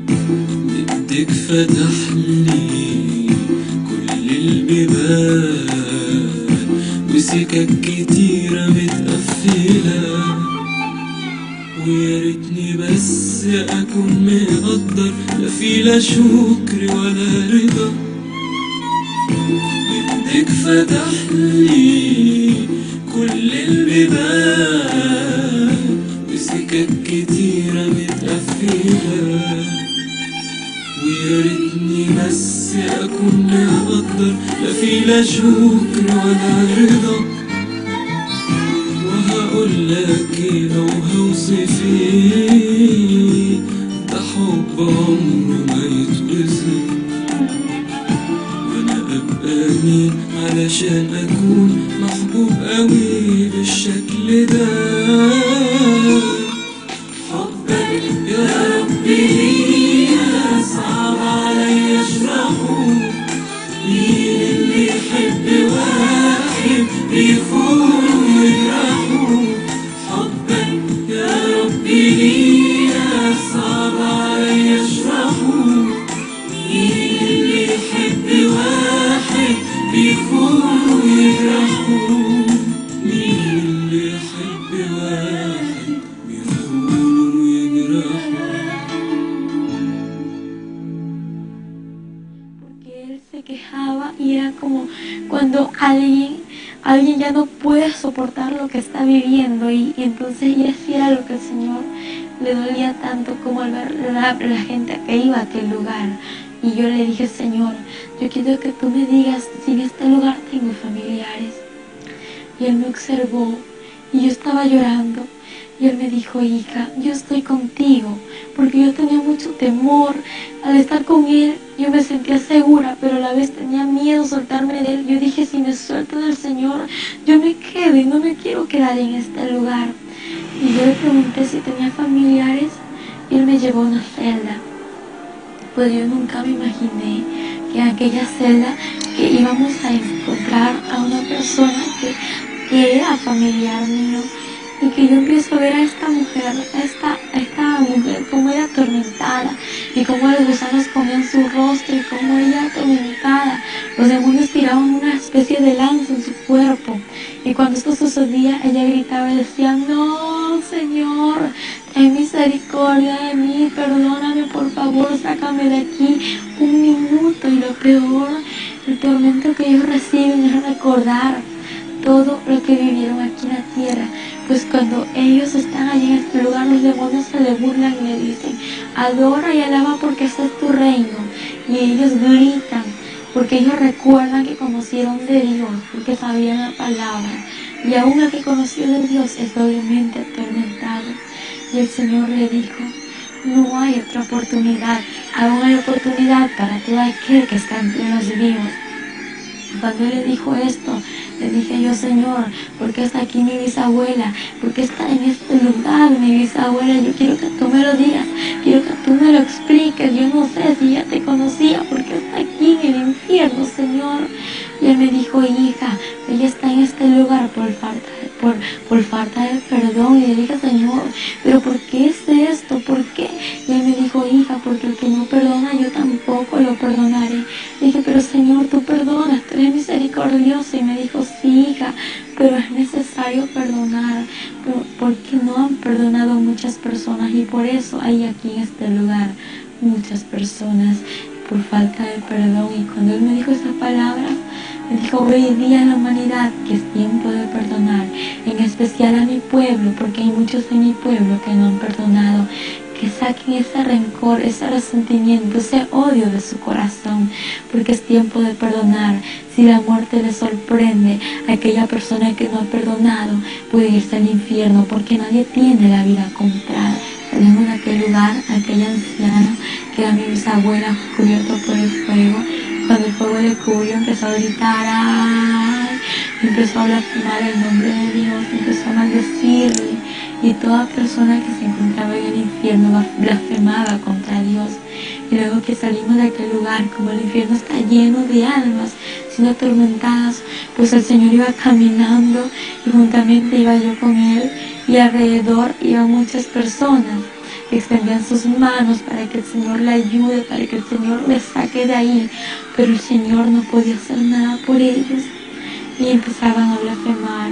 بدك فتح لي كل البيبان وسكك كتيرة متقفلة ويا ريتني بس أكون مقدر لا في لا شكر ولا رضا. بدك فتح لي كل البيبان وسكك كتيرة متقفلة ويا ريتني بس أكون مقدر لا في لا شكر ولا رضا. وهقول لك لو هوصف ايه ده حب عمره ما يتوصف. وانا ابقى مين علشان اكون محبوب قوي بالشكل ده؟ حبك يا ربي صعب عليا اشرحه. مين بيخونوا ويجرحوا حبك يا ربي ليا صعب عليا اشرحه مين اللي يحب واحد بيخون ويجرحه مين اللي يحب واحد بيخون ويجرحه Porque él se quejaba y era como cuando alguien ya no puede soportar lo que está viviendo y entonces ya sí era lo que el Señor le dolía tanto como al ver la gente que iba a aquel lugar. Y yo le dije, Señor, yo quiero que tú me digas si en este lugar tengo familiares. Y él me observó y yo estaba llorando. Y él me dijo, hija, yo estoy contigo, porque yo tenía mucho temor. Al estar con él, yo me sentía segura, pero a la vez tenía miedo soltarme de él. Yo dije, si me suelto del Señor, yo me quedo y no me quiero quedar en este lugar. Y yo le pregunté si tenía familiares y él me llevó a una celda. Pues yo nunca me imaginé que en aquella celda que íbamos a encontrar a una persona que era familiar mío. Y que yo empiezo a ver a esta mujer como ella atormentada y como los gusanos comían su rostro y como ella atormentada, los demonios tiraban una especie de lanza en su cuerpo y cuando esto sucedía ella gritaba y decía, no Señor, ten misericordia de mí, perdóname por favor, sácame de aquí un minuto. Y lo peor, el tormento que ellos reciben es recordar todo lo que vivieron aquí en la tierra. Pues cuando ellos están allí en este lugar, los demonios se le burlan y le dicen, adora y alaba porque este es tu reino. Y ellos gritan, porque ellos recuerdan que conocieron de Dios, porque sabían la palabra. Y aún el que conoció de Dios es doblemente atormentado. Y el Señor le dijo, no hay otra oportunidad, aún hay oportunidad para todo aquel que está entre los vivos. Cuando él le dijo esto, le dije yo, Señor, ¿por qué está aquí mi bisabuela? ¿Por qué está en este lugar mi bisabuela? Yo quiero que tú me lo digas, quiero que tú me lo expliques. Yo no sé si ya te conocía, ¿por qué está aquí en el infierno, Señor? Y él me dijo, hija, ella está en este lugar por falta de perdón. Y le dije, Señor, ¿pero por qué es esto? ¿Por qué? Y él me dijo, hija, porque el que no perdona, yo tampoco lo perdonaré. Le dije, pero Señor, tú perdonas, tú eres misericordioso. Y me dijo, sí, hija, pero es necesario perdonar, porque no han perdonado muchas personas y por eso hay aquí en este lugar muchas personas por falta de perdón. Y cuando él me dijo esas palabras, me dijo, hoy día en la humanidad que es tiempo de perdonar, en especial a mi pueblo, porque hay muchos en mi pueblo que no han perdonado, que saquen ese rencor, ese resentimiento, ese odio de su corazón, porque es tiempo de perdonar. Si la muerte le sorprende a aquella persona que no ha perdonado, puede irse al infierno, porque nadie tiene la vida comprada. Salimos de aquel lugar, aquella anciana, que era mi bisabuela, cubierto por el fuego. Cuando el fuego le cubrió, empezó a gritar, ¡ay! Empezó a blasfemar el nombre de Dios, empezó a maldecirle. Y toda persona que se encontraba en el infierno blasfemaba contra Dios. Y luego que salimos de aquel lugar, como el infierno está lleno de almas siendo atormentadas, pues el Señor iba caminando y juntamente iba yo con Él y alrededor iban muchas personas que extendían sus manos para que el Señor le ayude, para que el Señor le saque de ahí, pero el Señor no podía hacer nada por ellos y empezaban a blasfemar.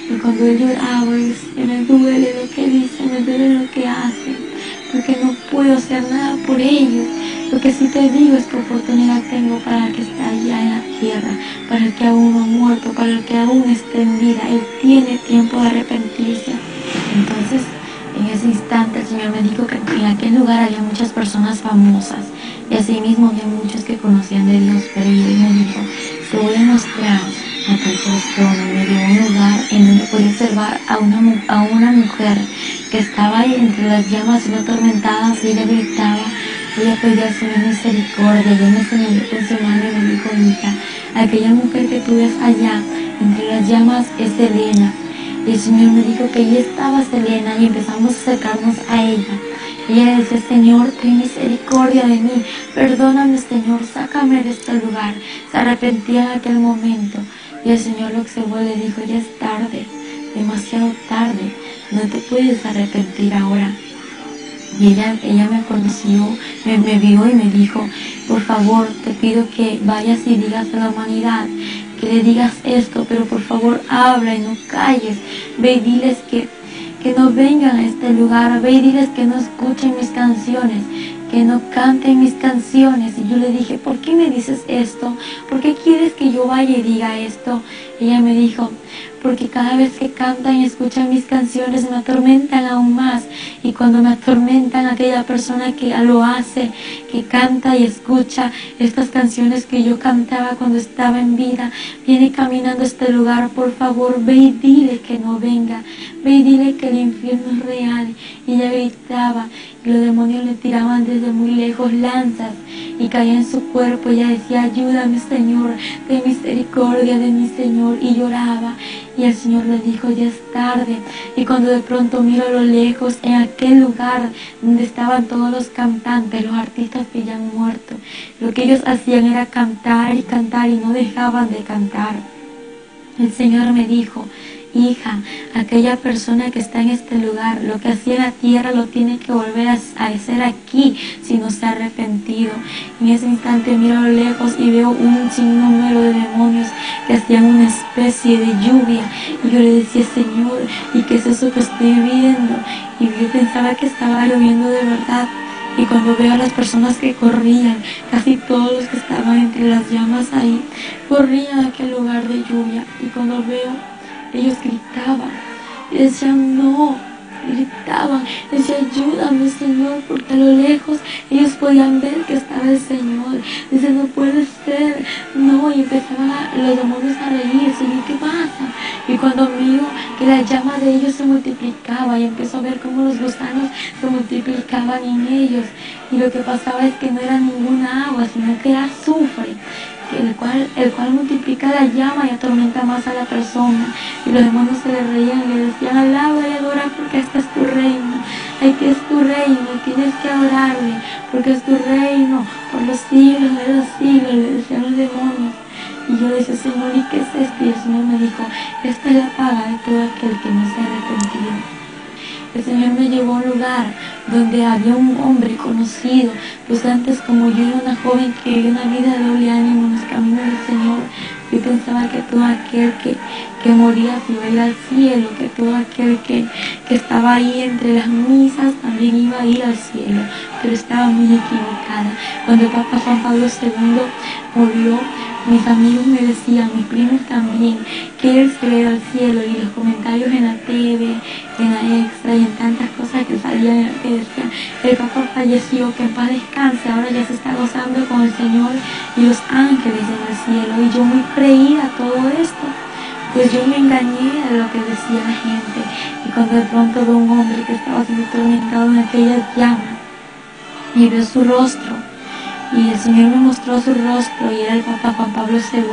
Y cuando él lloraba, él decía, me duele lo que dicen, me duele lo que hacen, porque no puedo hacer nada por ellos. Lo que sí te digo es que oportunidad tengo para el que está allá en la tierra, para el que aún no ha muerto, para el que aún está en vida. Él tiene tiempo de arrepentirse. Entonces, en ese instante el Señor me dijo que en aquel lugar había muchas personas famosas y así mismo había muchos que conocían de Dios, pero Él me dijo, te voy a mostrar a tu persona. Me dio un lugar en donde podía observar a una mujer que estaba ahí entre las llamas y atormentadas y ella gritaba, ella pedía al Señor misericordia. Y Él me señaló con su mano y me dijo, hija, aquella mujer que tú ves allá entre las llamas es Selena. Y el Señor me dijo que allí estaba Selena y empezamos a acercarnos a ella. Y ella decía, Señor, ten misericordia de mí, perdóname, Señor, sácame de este lugar. Se arrepentía en aquel momento. Y el Señor lo observó y le dijo, ya es tarde, demasiado tarde, no te puedes arrepentir ahora. Y ella me conoció, me vio y me dijo, por favor, te pido que vayas y digas a la humanidad, que le digas esto, pero por favor habla y no calles. Ve y diles que no vengan a este lugar, ve y diles que no escuchen mis canciones, que no canten mis canciones. Y yo le dije, ¿por qué me dices esto? ¿Por qué quieres que yo vaya y diga esto? Ella me dijo, porque cada vez que cantan y escuchan mis canciones me atormentan aún más. Y cuando me atormentan, aquella persona que lo hace, que canta y escucha estas canciones que yo cantaba cuando estaba en vida, viene caminando a este lugar. Por favor, ve y dile que no venga, ve y dile que el infierno es real. Y ella gritaba y los demonios le tiraban desde muy lejos lanzas y caía en su cuerpo. Ella decía, ayúdame, Señor, ten misericordia de mi Señor. Y lloraba. Y el Señor le dijo, ya es tarde. Y cuando de pronto miro a lo lejos, en aquel lugar donde estaban todos los cantantes, los artistas que ya han muerto, lo que ellos hacían era cantar y cantar y no dejaban de cantar. El Señor me dijo, hija, aquella persona que está en este lugar, lo que hacía en la tierra lo tiene que volver a hacer aquí si no se ha arrepentido. En ese instante miro a lo lejos y veo un sinnúmero de demonios que hacían una especie de lluvia. Y yo le decía, Señor, ¿y qué es eso que estoy viendo? Y yo pensaba que estaba lloviendo de verdad. Y cuando veo a las personas que corrían, casi todos los que estaban entre las llamas ahí, corrían a aquel lugar de lluvia. Y cuando veo, ellos gritaban y decían no, gritaban, decían ayúdame, Señor, porque a lo lejos ellos podían ver que estaba el Señor. Dice, no puede ser, no, y empezaban los demonios a reírse. Y ¿qué pasa? Y cuando miro que la llama de ellos se multiplicaba y empezó a ver cómo los gusanos se multiplicaban en ellos, y lo que pasaba es que no era ninguna agua, sino que era azufre, el cual multiplica la llama y atormenta más a la persona. Y los demonios se le reían y le decían, alaba y adora porque este es tu reino, aquí es tu reino, tienes que adorarle porque es tu reino por los siglos de los siglos, le decían los demonios. Y yo decía, Señor, ¿y qué es esto? Y el Señor me dijo, esta es la paga de todo aquel que no se ha arrepentido. El Señor me llevó a un lugar donde había un hombre conocido, pues antes, como yo era una joven que vivía una vida de doble ánimo en los caminos del Señor, yo pensaba que todo aquel que moría se iba a ir al cielo, que todo aquel que estaba ahí entre las misas también iba a ir al cielo, pero estaba muy equivocada. Cuando el Papa Juan Pablo II murió, mis amigos me decían, mis primos también, que él se iba al cielo, y los comentarios en la TV, en la Extra y en tantas cosas que salían que decían, el Papa falleció, que en paz descanse, ahora ya se está gozando con el Señor y los ángeles en el cielo. Y yo muy creída a todo esto, pues yo me engañé de lo que decía la gente. Y cuando de pronto veo un hombre que estaba siendo atormentado en aquellas llamas y veo su rostro, y el Señor me mostró su rostro y era el Papa Juan Pablo II.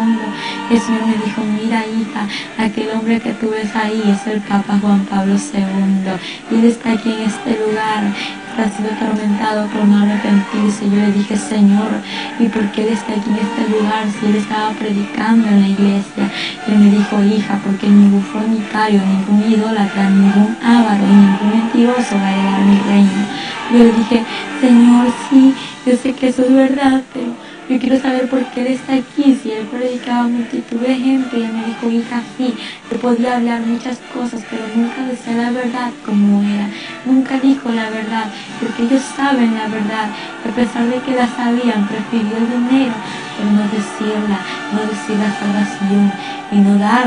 El Señor me dijo, mira, hija, aquel hombre que tú ves ahí es el Papa Juan Pablo II, y él está aquí en este lugar, está siendo atormentado por no arrepentirse. Yo le dije, Señor, ¿y por qué él está aquí en este lugar si él estaba predicando en la iglesia? Y él me dijo, hija, porque ningún fornicario, ningún idólatra, ningún avaro y ningún mentiroso va a heredar mi reino. Yo le dije, Señor, sí, yo sé que eso es verdad, pero yo quiero saber por qué él está aquí, si él predicaba a multitud de gente. Y él me dijo, hija, sí, yo podía hablar muchas cosas, pero nunca decía la verdad como era, nunca dijo la verdad, porque ellos saben la verdad, y a pesar de que la sabían, prefirió el dinero, pero no decir la salvación, y no dar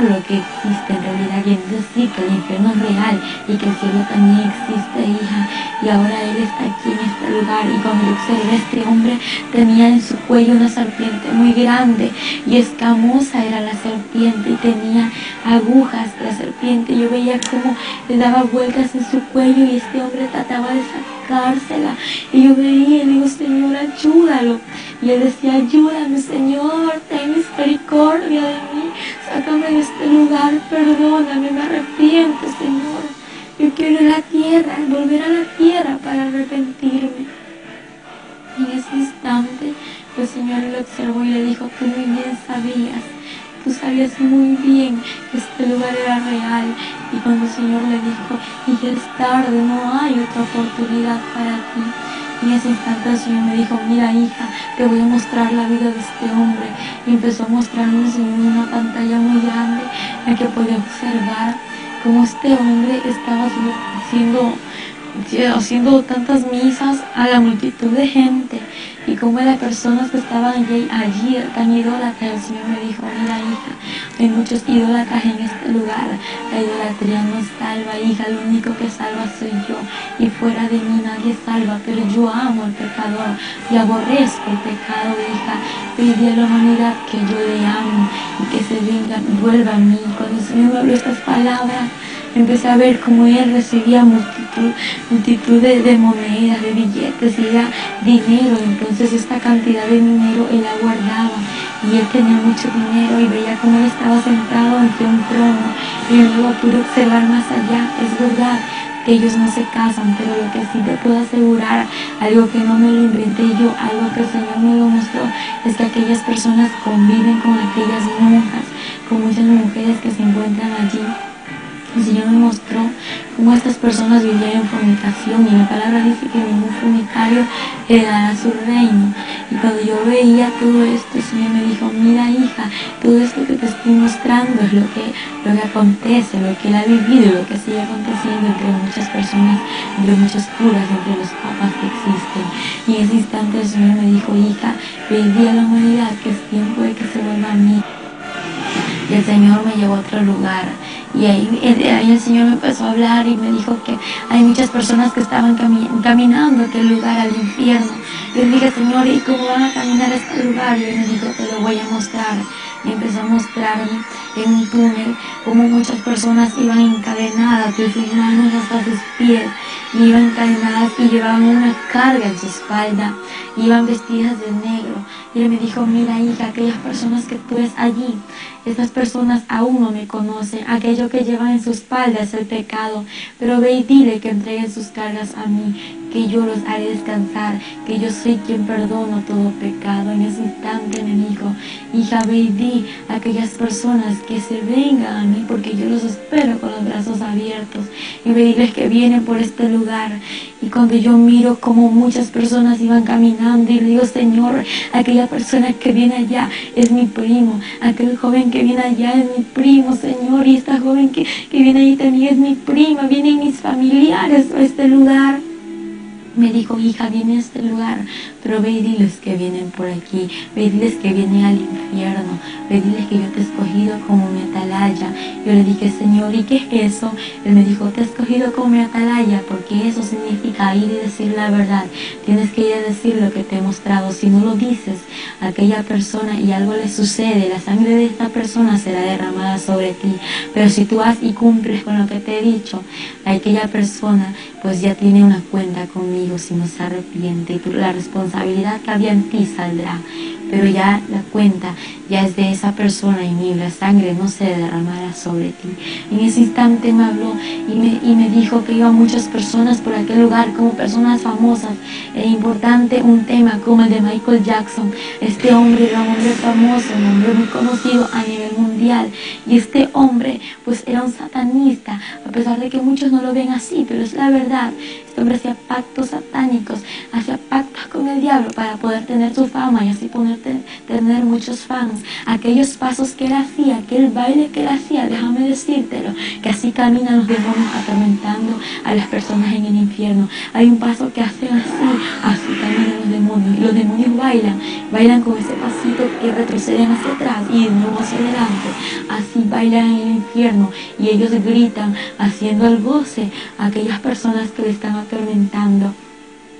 lo que existe en realidad, y decir que el infierno es real y que el cielo también existe, hija. Y ahora él está aquí en este lugar, y cuando yo observé a este hombre, tenía en su cuello una serpiente muy grande y escamosa era la serpiente, y tenía agujas la serpiente. Yo veía cómo le daba vueltas en su cuello y este hombre trataba de sacársela, y yo veía y digo, Señor, ayúdalo. Y él decía, ayúdame, Señor, ten misericordia de mí, sácame de este lugar, perdóname, me arrepiento, Señor. Yo quiero ir a la tierra, volver a la tierra para arrepentirme. Y en ese instante el Señor lo observó y le dijo, tú muy bien sabías tú sabías muy bien que este lugar era real. Y cuando el Señor le dijo, y ya es tarde, no hay otra oportunidad para ti. Y en ese instante el Señor me dijo, mira hija, te voy a mostrar la vida de este hombre. Y empezó a mostrarme el Señor en una pantalla muy grande en que podía observar cómo este hombre estaba haciendo tantas misas a la multitud de gente, y como las personas que estaban allí tan idólatras. El Señor me dijo, mira hija, hay muchos idólatras en este lugar, la idolatría no salva, hija, lo único que salva soy yo, y fuera de mí nadie salva, pero yo amo al pecador y aborrezco el pecado, hija. Pedí a la humanidad que yo le amo y que se venga, vuelva a mí. Cuando el Señor me habló estas palabras, empecé a ver cómo él recibía multitud de monedas, de billetes, y era dinero. Entonces esta cantidad de dinero él la guardaba, y él tenía mucho dinero, y veía cómo él estaba sentado ante un trono, y luego pude observar más allá. Es verdad que ellos no se casan, pero lo que sí te puedo asegurar, algo que no me lo inventé yo, algo que el Señor me lo mostró, es que aquellas personas conviven con aquellas monjas, con muchas mujeres que se encuentran allí. El Señor me mostró cómo estas personas vivían en fornicación, y la palabra dice que ningún fornicario heredará su reino. Y cuando yo veía todo esto, el Señor me dijo, mira hija, todo esto que te estoy mostrando es lo que acontece, lo que él ha vivido, lo que sigue aconteciendo entre muchas personas, entre muchos curas, entre los papas que existen. Y en ese instante el Señor me dijo, hija, pedí a la humanidad que es tiempo de que se vuelva a mí. Y el Señor me llevó a otro lugar, y ahí el Señor me empezó a hablar y me dijo que hay muchas personas que estaban caminando a aquel lugar, al infierno. Yo le dije, Señor, ¿y cómo van a caminar a este lugar? Y él me dijo, te lo voy a mostrar. Y empezó a mostrarme en un túnel cómo muchas personas iban encadenadas de sus manos hasta sus pies, y iban encadenadas y llevaban una carga en su espalda, iban vestidas de negro. Y él me dijo, mira hija, aquellas personas que tú ves allí, estas personas aún no me conocen, aquello que llevan en su espalda es el pecado, pero ve y dile que entreguen sus cargas a mí, que yo los haré descansar, que yo soy quien perdono todo pecado. En ese instante me dijo, hija, ve y di a aquellas personas que se vengan a mí, porque yo los espero con los brazos abiertos, y ve y diles que vienen por este lugar. Y cuando yo miro como muchas personas iban caminando, y le digo, Señor, aquella persona que viene allá es mi primo, aquel joven que viene allá es mi primo, Señor, y esta joven que viene ahí también es mi prima, vienen mis familiares a este lugar. Me dijo, hija, viene a este lugar, pero ve y diles que vienen por aquí, ve y diles que vienen al infierno, ve y diles que yo te he escogido como mi atalaya. Yo le dije, Señor, ¿y qué es eso? Él me dijo, te he escogido como mi atalaya, porque eso significa ir y decir la verdad. Tienes que ir a decir lo que te he mostrado. Si no lo dices a aquella persona y algo le sucede, la sangre de esta persona será derramada sobre ti. Pero si tú vas y cumples con lo que te he dicho, aquella persona pues ya tiene una cuenta conmigo si no se arrepiente, y la responsabilidad que había en ti saldrá, pero ya la cuenta ya es de esa persona, y la sangre no se derramará sobre ti. En ese instante me habló y me dijo que iban muchas personas por aquel lugar como personas famosas. Era importante un tema como el de Michael Jackson. Este hombre era un hombre famoso, un hombre muy conocido a nivel mundial, y este hombre pues era un satanista, a pesar de que muchos no lo ven así, pero es la verdad. Este hombre hacía pactos satánicos, hacía pactos con el diablo para poder tener su fama y así poder tener muchos fans. Aquellos pasos que él hacía, aquel baile que él hacía, déjame decírtelo, que así caminan los demonios atormentando a las personas en el infierno. Hay un paso que hacen así caminan los demonios, y los demonios bailan con ese pasito que retroceden hacia atrás y de nuevo hacia adelante. Así bailan en el infierno, y ellos gritan haciendo el goce a aquellas personas que le están atormentando.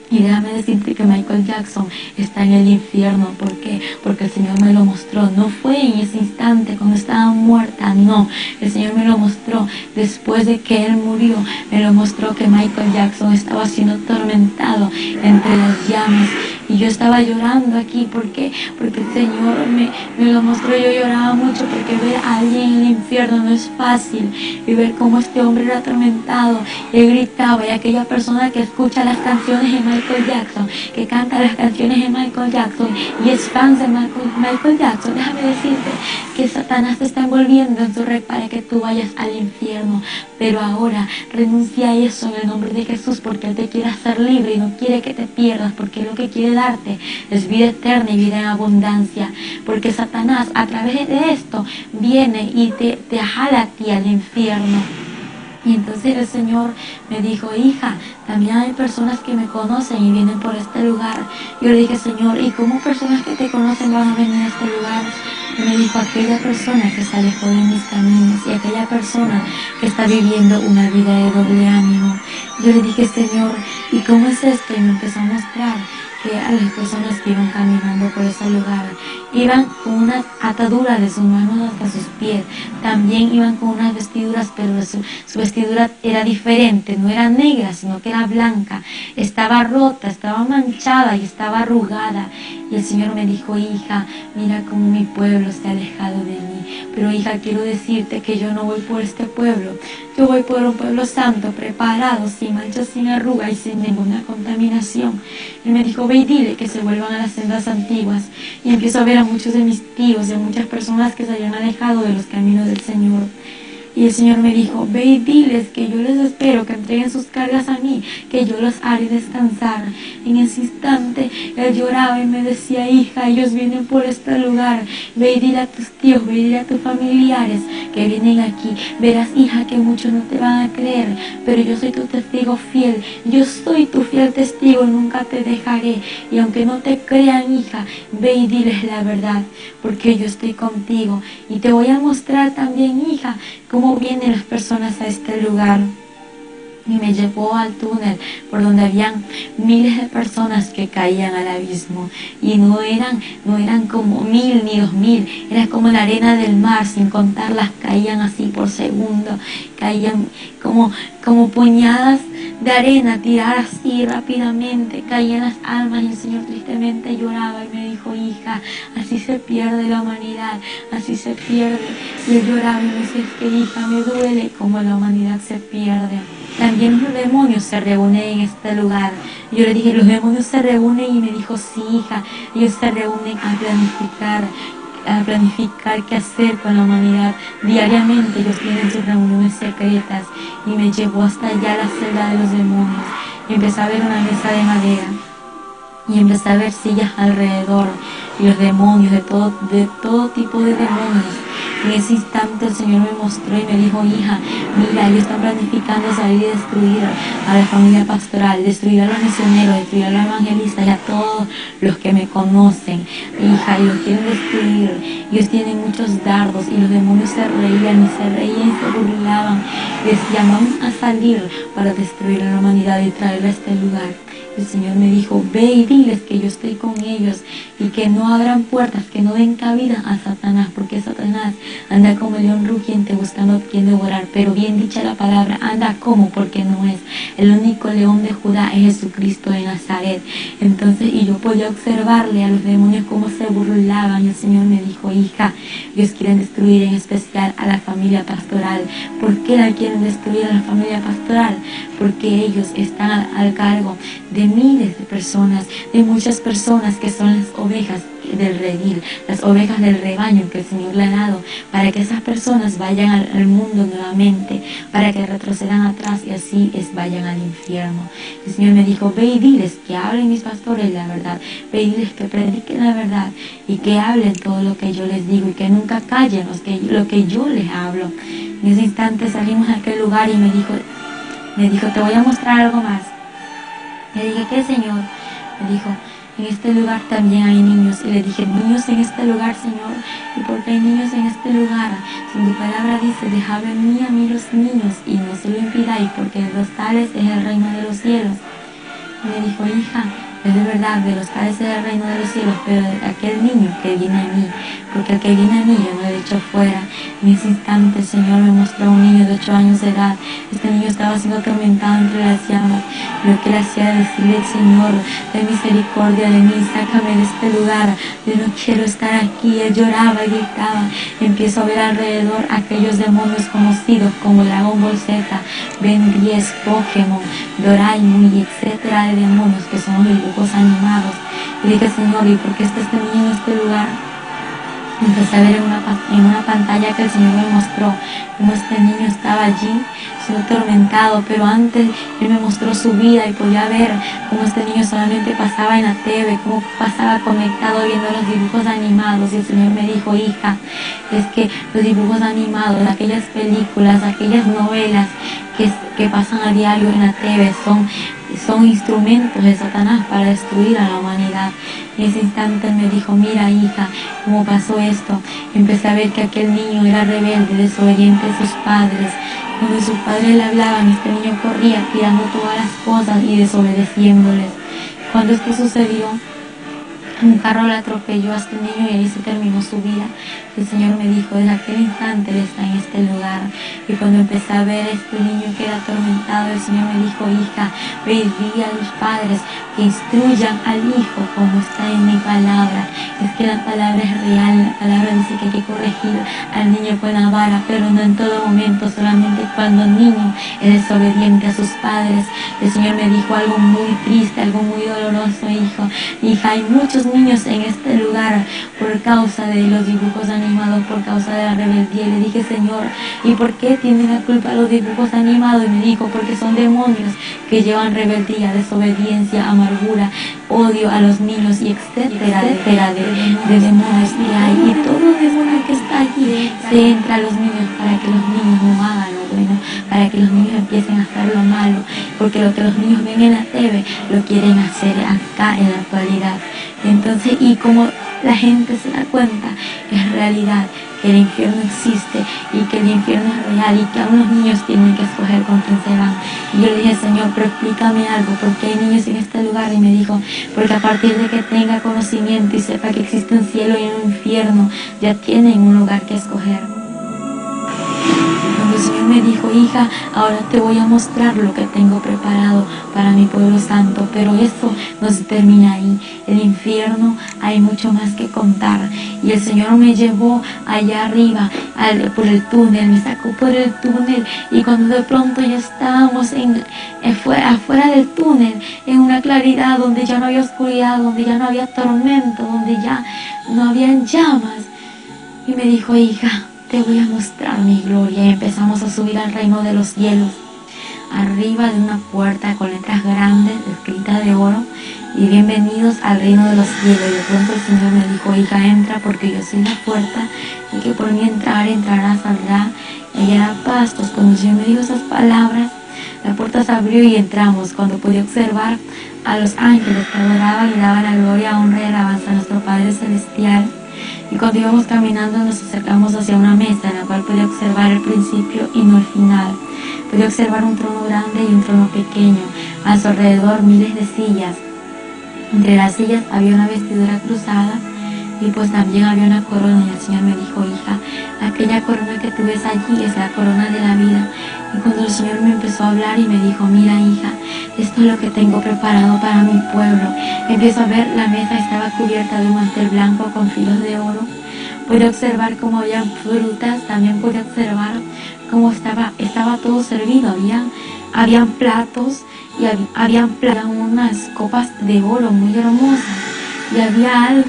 Y déjame decirte que Michael Jackson está en el infierno. ¿Por qué? Porque el Señor me lo mostró. No fue en ese instante cuando estaba muerta, no. El Señor me lo mostró después de que él murió. Me lo mostró que Michael Jackson estaba siendo atormentado entre las llamas. Y yo estaba llorando aquí porque el Señor me lo mostró. Yo lloraba mucho porque ver a alguien en el infierno no es fácil. Y ver cómo este hombre era atormentado. Él gritaba, y aquella persona que escucha las canciones de Michael Jackson, que canta las canciones de Michael Jackson y es fan de Michael Jackson, déjame decirte que Satanás te está envolviendo en su red para que tú vayas al infierno. Pero ahora renuncia a eso en el nombre de Jesús, porque Él te quiere hacer libre y no quiere que te pierdas, porque lo que quiere darte es vida eterna y vida en abundancia. Porque Satanás a través de esto viene y te jala a ti al infierno. Y entonces el Señor me dijo, hija, también hay personas que me conocen y vienen por este lugar. Yo le dije, Señor, ¿y cómo personas que te conocen van a venir a este lugar? Y me dijo, aquella persona que se alejó de mis caminos y aquella persona que está viviendo una vida de doble ánimo. Yo le dije, Señor, ¿y cómo es esto? Y me empezó a mostrar que a las personas que iban caminando por ese lugar iban con una atadura de sus manos hasta sus pies. También iban con unas vestiduras, pero su vestidura era diferente, no era negra, sino que era blanca. Estaba rota, estaba manchada y estaba arrugada. Y el Señor me dijo, hija, mira cómo mi pueblo se ha alejado de mí. Pero hija, quiero decirte que yo no voy por este pueblo. Yo voy por un pueblo santo, preparado, sin mancha, sin arruga y sin ninguna contaminación. Él me dijo, ve y dile que se vuelvan a las sendas antiguas. Y empiezo a ver a muchos de mis tíos y a muchas personas que se habían alejado de los caminos del Señor. Y el Señor me dijo, ve y diles que yo les espero, que entreguen sus cargas a mí, que yo los haré descansar. En ese instante Él lloraba y me decía, hija, ellos vienen por este lugar. Ve y dile a tus tíos, ve y dile a tus familiares que vienen aquí. Verás, hija, que muchos no te van a creer, pero yo soy tu testigo fiel. Yo soy tu fiel testigo, nunca te dejaré. Y aunque no te crean, hija, ve y diles la verdad, porque yo estoy contigo. Y te voy a mostrar también, hija, cómo vienen las personas a este lugar. Y me llevó al túnel por donde habían miles de personas que caían al abismo. Y no eran como 1000 ni 2000, era como la arena del mar, sin contarlas, caían así por segundo, caían como puñadas de arena, tiradas así rápidamente, caían las almas. Y el Señor tristemente lloraba y me dijo, hija, así se pierde la humanidad, así se pierde. Y él lloraba y me decía, es que hija, me duele como la humanidad se pierde. También los demonios se reúnen en este lugar. Yo le dije, los demonios se reúnen, y me dijo, sí, hija, ellos se reúnen a planificar qué hacer con la humanidad. Diariamente ellos tienen sus reuniones secretas. Y me llevó hasta allá a la celda de los demonios. Y empecé a ver una mesa de madera. Y empecé a ver sillas alrededor. Y los demonios, de todo tipo de demonios. En ese instante el Señor me mostró y me dijo, hija, mira, ellos están planificando salir y destruir a la familia pastoral, destruir a los misioneros, destruir a los evangelistas y a todos los que me conocen, hija, y los quieren destruir. Ellos tienen muchos dardos. Y los demonios se reían y se burlaban. Decían, vamos a salir para destruir a la humanidad y traerla a este lugar. El Señor me dijo, ve y diles que yo estoy con ellos y que no abran puertas, que no den cabida a Satanás, porque Satanás anda como el león rugiente buscando a quien devorar. Pero bien dicha la palabra, anda como, porque no es. El único león de Judá es Jesucristo de Nazaret. Entonces, y yo podía observarle a los demonios cómo se burlaban. Y el Señor me dijo, hija, ellos quieren destruir en especial a la familia pastoral. ¿Por qué la quieren destruir a la familia pastoral? Porque ellos están al cargo de miles de personas, de muchas personas que son las ovejas del redil, las ovejas del rebaño que el Señor le ha dado, para que esas personas vayan al mundo nuevamente, para que retrocedan atrás y así vayan al infierno. El Señor me dijo, ve y diles que hablen mis pastores la verdad, ve y diles que prediquen la verdad y que hablen todo lo que yo les digo y que nunca callen lo que yo les hablo. En ese instante salimos a aquel lugar y me dijo, te voy a mostrar algo más. Le dije, ¿qué, Señor? Me dijo, en este lugar también hay niños. Y le dije, niños en este lugar, Señor. ¿Y por qué hay niños en este lugar? Si tu palabra dice, dejad en mí a mí los niños y no se lo impidáis, porque de los tales es el reino de los cielos. Y me dijo, hija, es de verdad, de los tales es el reino de los cielos, pero de aquel niño que viene a mí, porque el que viene a mí yo no le echo fuera. En ese instante el Señor me mostró a un niño de 8 años de edad. Este niño estaba siendo atormentado entre las llamas. Lo que él hacía era decirle: Señor, ten misericordia de mí, sácame de este lugar, yo no quiero estar aquí. Él lloraba y gritaba. Empiezo a ver alrededor aquellos demonios conocidos como Dragon Ball Z, Ben 10, Pokémon, Doraemon y etcétera de demonios que son los dibujos animados. Y dije: Señor, ¿y por qué está este niño en este lugar? Empecé a ver en una pantalla que el Señor me mostró cómo este niño estaba allí siendo atormentado, pero antes Él me mostró su vida y podía ver cómo este niño solamente pasaba en la TV, cómo pasaba conectado viendo los dibujos animados. Y el Señor me dijo: hija, es que los dibujos animados, aquellas películas, aquellas novelas que pasan a diario en la TV son instrumentos de Satanás para destruir a la humanidad. Y en ese instante Él me dijo: mira, hija, cómo pasó esto. Empecé a ver que aquel niño era rebelde, desobediente a sus padres. Cuando sus padres le hablaban, este niño corría tirando todas las cosas y desobedeciéndoles. Cuando esto sucedió, un carro le atropelló a este niño y ahí se terminó su vida. El Señor me dijo: desde aquel instante Él está en este lugar. Y cuando empecé a ver a este niño que era atormentado, el Señor me dijo: hija, ve y di a los padres que instruyan al hijo como está en mi palabra. Es que la palabra es real, la palabra dice que hay que corregir al niño con la vara, pero no en todo momento, solamente cuando el niño es desobediente a sus padres. El Señor me dijo algo muy triste, algo muy doloroso: hija, hay muchos niños en este lugar por causa de los dibujos animados, por causa de la rebeldía. Y le dije: Señor, ¿y por qué tienen la culpa los dibujos animados? Y me dijo: porque son demonios que llevan rebeldía, desobediencia, amargura, odio a los niños y etcétera de demonios que hay. Y todo demonio que está allí se entra a los niños para que los niños no hagan lo bueno, para que los niños empiecen a hacer lo malo, porque lo que los niños ven en la TV lo quieren hacer acá en la actualidad. Entonces, y como la gente se da cuenta, es realidad que el infierno existe y que el infierno es real y que aún los niños tienen que escoger con quién se van. Y yo le dije: Señor, pero explícame algo, porque hay niños en este lugar. Y me dijo: porque a partir de que tenga conocimiento y sepa que existe un cielo y un infierno, ya tienen un lugar que escoger. Cuando el Señor me dijo: hija, ahora te voy a mostrar lo que tengo preparado para mi pueblo santo, pero eso no se termina ahí. El infierno hay mucho más que contar. Y el Señor me llevó allá arriba por el túnel, me sacó por el túnel, y cuando de pronto ya estábamos afuera del túnel, en una claridad donde ya no había oscuridad, donde ya no había tormento, donde ya no habían llamas, y me dijo: hija, te voy a mostrar mi gloria. Y empezamos a subir al reino de los cielos, arriba de una puerta con letras grandes escritas de oro: y bienvenidos al reino de los cielos. Y de pronto el Señor me dijo: hija, entra, porque yo soy la puerta, y que por mí entrarás, saldrá y hallará pastos. Cuando el Señor me dijo esas palabras, la puerta se abrió y entramos. Cuando pude observar a los ángeles que adoraban y daban la gloria, honra y alabanza a nuestro Padre Celestial. Y cuando íbamos caminando, nos acercamos hacia una mesa en la cual podía observar el principio y no el final. Podía observar un trono grande y un trono pequeño, a su alrededor miles de sillas. Entre las sillas había una vestidura cruzada, y pues también había una corona. Y el Señor me dijo: hija, aquella corona que tú ves allí es la corona de la vida. Y cuando el Señor me empezó a hablar y me dijo: mira, hija, esto es lo que tengo preparado para mi pueblo. Empiezo a ver, la mesa estaba cubierta de un mantel blanco con filos de oro. Pude observar cómo había frutas, también pude observar cómo estaba todo servido. Habían platos y habían unas copas de oro muy hermosas. Y había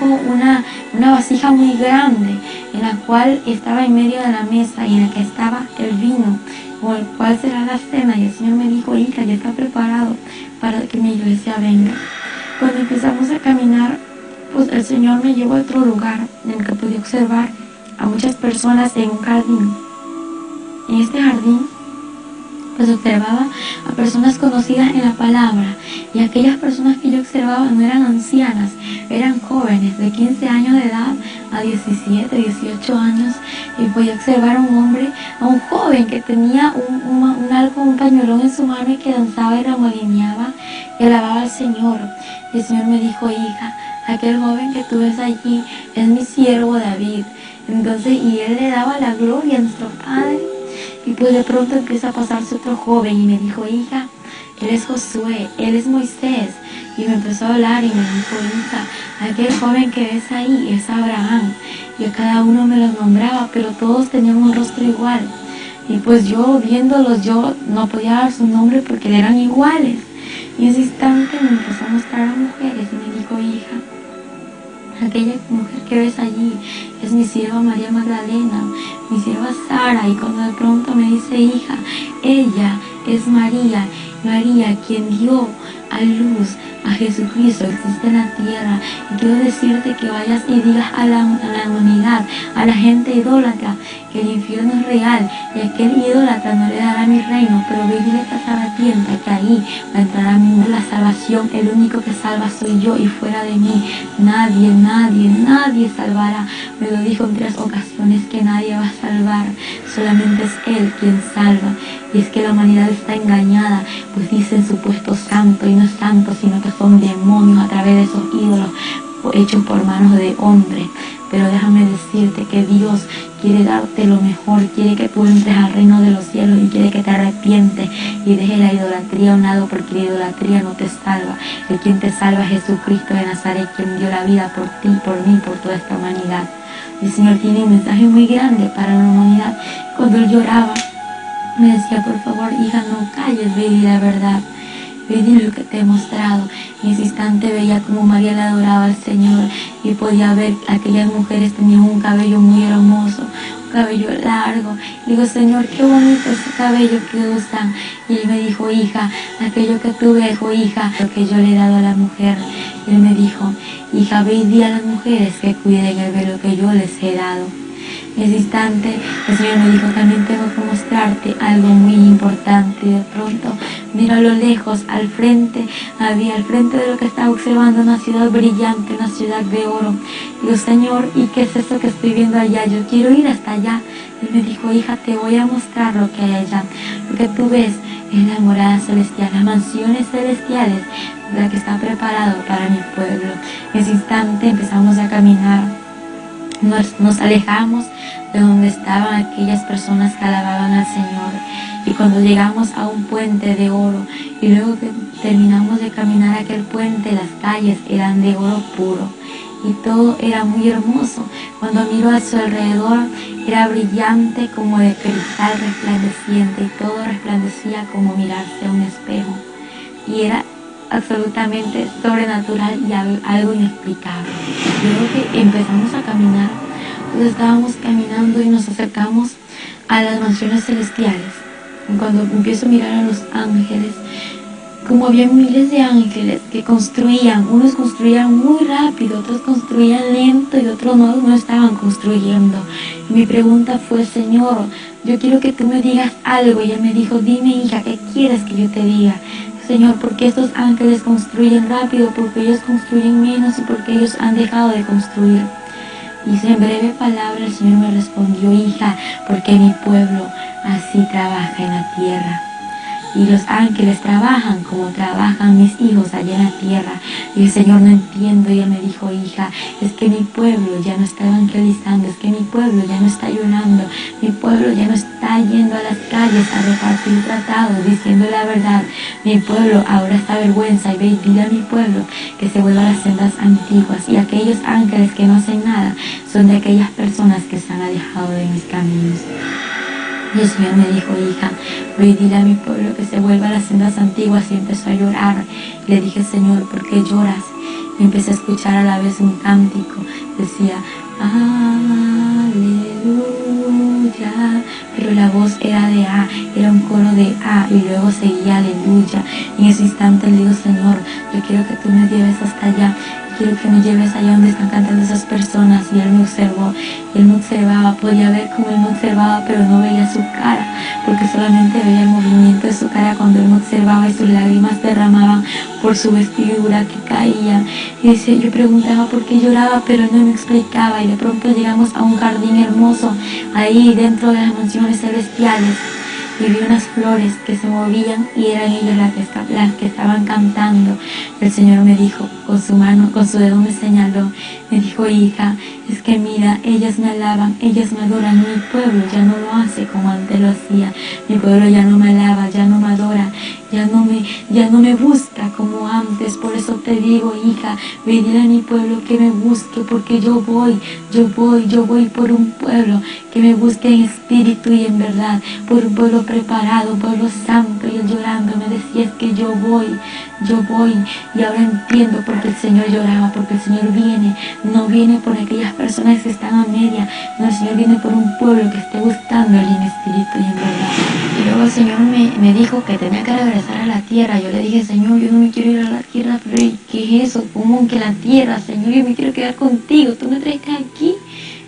una vasija muy grande, en la cual estaba en medio de la mesa y en la que estaba el vino, con el cual será la cena. Y el Señor me dijo: hija, ya está preparado para que mi iglesia venga. Cuando empezamos a caminar, pues el Señor me llevó a otro lugar en el que pude observar a muchas personas en un jardín. En este jardín, pues observaba a personas conocidas en la palabra, y aquellas personas que yo observaba no eran ancianas, eran jóvenes de 15 años de edad a 17, 18 años, y podía observar a un joven que tenía un pañuelón en su mano y que danzaba y remolineaba y alababa al Señor. Y el Señor me dijo: hija, aquel joven que tú ves allí es mi siervo David. Entonces, y él le daba la gloria a nuestro Padre. Y pues de pronto empieza a pasarse otro joven y me dijo, hija, él es Josué, él es Moisés. Y me empezó a hablar y me dijo, hija, aquel joven que ves ahí es Abraham. Y a cada uno me los nombraba, pero todos tenían un rostro igual. Y pues yo viéndolos, yo no podía dar su nombre porque eran iguales. Y en ese instante me empezó a mostrar a mujeres y me dijo, hija, aquella mujer que ves allí es mi sierva María Magdalena, mi sierva Sara. Y cuando de pronto me dice, hija, ella es María, quien dio a luz a Jesucristo, existe en la tierra. Y quiero decirte que vayas y digas a la humanidad, a la gente idólatra, que el infierno es real y aquel idólatra no le dará mi reino, pero ve y dile que se arrepienta, que ahí va a entrar a mí la salvación. El único que salva soy yo y fuera de mí nadie salvará. Me lo dijo en 3 ocasiones que nadie va a salvar, solamente es Él quien salva. Y es que la humanidad está engañada, pues dicen supuesto santo y no es santo, sino que son demonios a través de esos ídolos hechos por manos de hombres. Pero déjame decirte que Dios quiere darte lo mejor, quiere que tú entres al reino de los cielos y quiere que te arrepientes y dejes la idolatría a un lado, porque la idolatría no te salva. El quien te salva es Jesucristo de Nazaret, quien dio la vida por ti, por mí, por toda esta humanidad. El Señor tiene un mensaje muy grande para la humanidad. Cuando Él lloraba, me decía, por favor, hija, no calles, ve y di la verdad. Ve y di lo que te he mostrado. En ese instante veía como María le adoraba al Señor y podía ver que aquellas mujeres tenían un cabello muy hermoso, un cabello largo. Y digo, Señor, qué bonito ese cabello que usan. Y Él me dijo, hija, aquello que tú ves, hija, lo que yo le he dado a la mujer. Y Él me dijo, hija, ve y di a las mujeres que cuiden el velo que yo les he dado. En ese instante el Señor me dijo, también tengo que mostrarte algo muy importante. Y de pronto miro a lo lejos, al frente de lo que estaba observando, una ciudad brillante, una ciudad de oro. Digo, Señor, ¿y qué es eso que estoy viendo allá? Yo quiero ir hasta allá. Y me dijo, hija, te voy a mostrar lo que hay allá. Lo que tú ves es la morada celestial, las mansiones celestiales, la que está preparado para mi pueblo. En ese instante empezamos a caminar. Nos alejamos de donde estaban aquellas personas que alababan al Señor. Y cuando llegamos a un puente de oro, y luego que terminamos de caminar aquel puente, las calles eran de oro puro. Y todo era muy hermoso. Cuando miro a su alrededor, era brillante como de cristal resplandeciente. Y todo resplandecía como mirarse a un espejo. Y era absolutamente sobrenatural y algo inexplicable. Luego que empezamos a caminar, pues estábamos caminando y nos acercamos a las mansiones celestiales. Y cuando empiezo a mirar a los ángeles, como había miles de ángeles que construían, unos construían muy rápido, otros construían lento y otros no estaban construyendo. Y mi pregunta fue, Señor, yo quiero que tú me digas algo. Y Él me dijo, dime, hija, ¿qué quieres que yo te diga? Señor, ¿por qué estos ángeles construyen rápido? Porque ellos construyen menos y porque ellos han dejado de construir. Y en breve palabra el Señor me respondió, hija, porque mi pueblo así trabaja en la tierra. Y los ángeles trabajan como trabajan mis hijos allá en la tierra. Y el Señor, no entiendo. Y Él me dijo, hija, es que mi pueblo ya no está evangelizando, es que mi pueblo ya no está llorando, mi pueblo ya no está yendo a las calles a repartir tratados, diciendo la verdad. Mi pueblo ahora está avergüenza. Y ve y dile a mi pueblo que se vuelva a las sendas antiguas. Y aquellos ángeles que no hacen nada son de aquellas personas que se han alejado de mis caminos. Y el Señor me dijo, hija, ve y dile a mi pueblo que se vuelva a las sendas antiguas. Y empezó a llorar. Le dije, Señor, ¿por qué lloras? Y empecé a escuchar a la vez un cántico. Decía, aleluya. Pero la voz era de A, era un coro de A. Y luego seguía aleluya. Y en ese instante le digo, Señor, yo quiero que tú me lleves hasta allá. Quiero que me lleves allá donde están cantando esas personas. Y Él me observó, y Él me observaba, podía ver cómo Él me observaba, pero no veía su cara, porque solamente veía el movimiento de su cara cuando Él me observaba, y sus lágrimas derramaban por su vestidura que caía. Y dice, yo preguntaba por qué lloraba, pero Él no me explicaba. Y de pronto llegamos a un jardín hermoso, ahí dentro de las mansiones celestiales. Y vi unas flores que se movían y eran ellas las que estaban cantando. el Señor me dijo, con su mano, con su dedo me señaló, me dijo: hija, es que mira, ellas me alaban, ellas me adoran, mi pueblo ya no lo hace como antes lo hacía, mi pueblo ya no me alaba, ya no me adora, ya no me busca como antes. Por eso te digo, hija, ve y dile a mi pueblo que me busque, porque yo voy por un pueblo que me busque en espíritu y en verdad, por un pueblo preparado, un pueblo santo. Y él llorando me decía: es que yo voy, y ahora entiendo por qué el Señor lloraba, porque el Señor no viene por aquellas personas que están a media, no, el Señor viene por un pueblo que esté buscándole en espíritu y en verdad. Y luego el Señor me dijo que tenía que regresar a la tierra. Yo le dije: Señor, yo no me quiero ir a la tierra. Pero ¿qué es eso? ¿Cómo que la tierra? Señor, yo me quiero quedar contigo, tú me traes aquí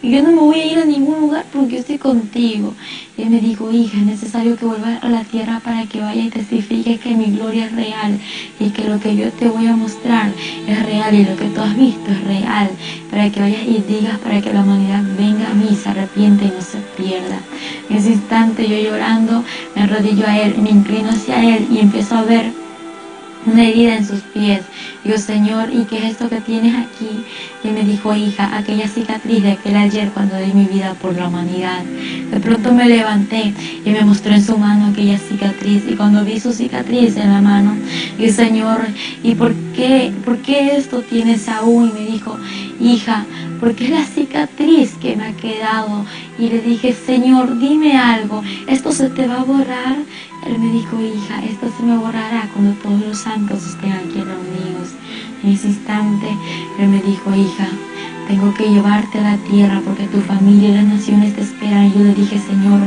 y yo no me voy a ir a ningún lugar porque yo estoy contigo. Y él me dijo: hija, es necesario que vuelvas a la tierra para que vaya y testifiques que mi gloria es real y que lo que yo te voy a mostrar es real y lo que tú has visto es real, para que vayas y digas, para que la humanidad venga a mí, se arrepiente y no se pierda. En ese instante, yo llorando, me arrodillo a él, me inclino hacia él y empiezo a ver una herida en sus pies. Digo: Señor, ¿y qué es esto que tienes aquí? Y me dijo: hija, aquella cicatriz de aquel ayer cuando di mi vida por la humanidad. De pronto me levanté y me mostró en su mano aquella cicatriz, y cuando vi su cicatriz en la mano, dije: Señor, ¿y por qué esto tienes aún? Y me dijo: hija, porque es la cicatriz que me ha quedado. Y le dije: Señor, dime algo, ¿esto se te va a borrar? Él me dijo: hija, esto se me borrará cuando todos los santos estén aquí reunidos. En ese instante, él me dijo: hija, tengo que llevarte a la tierra porque tu familia y las naciones te esperan. Y yo le dije: Señor,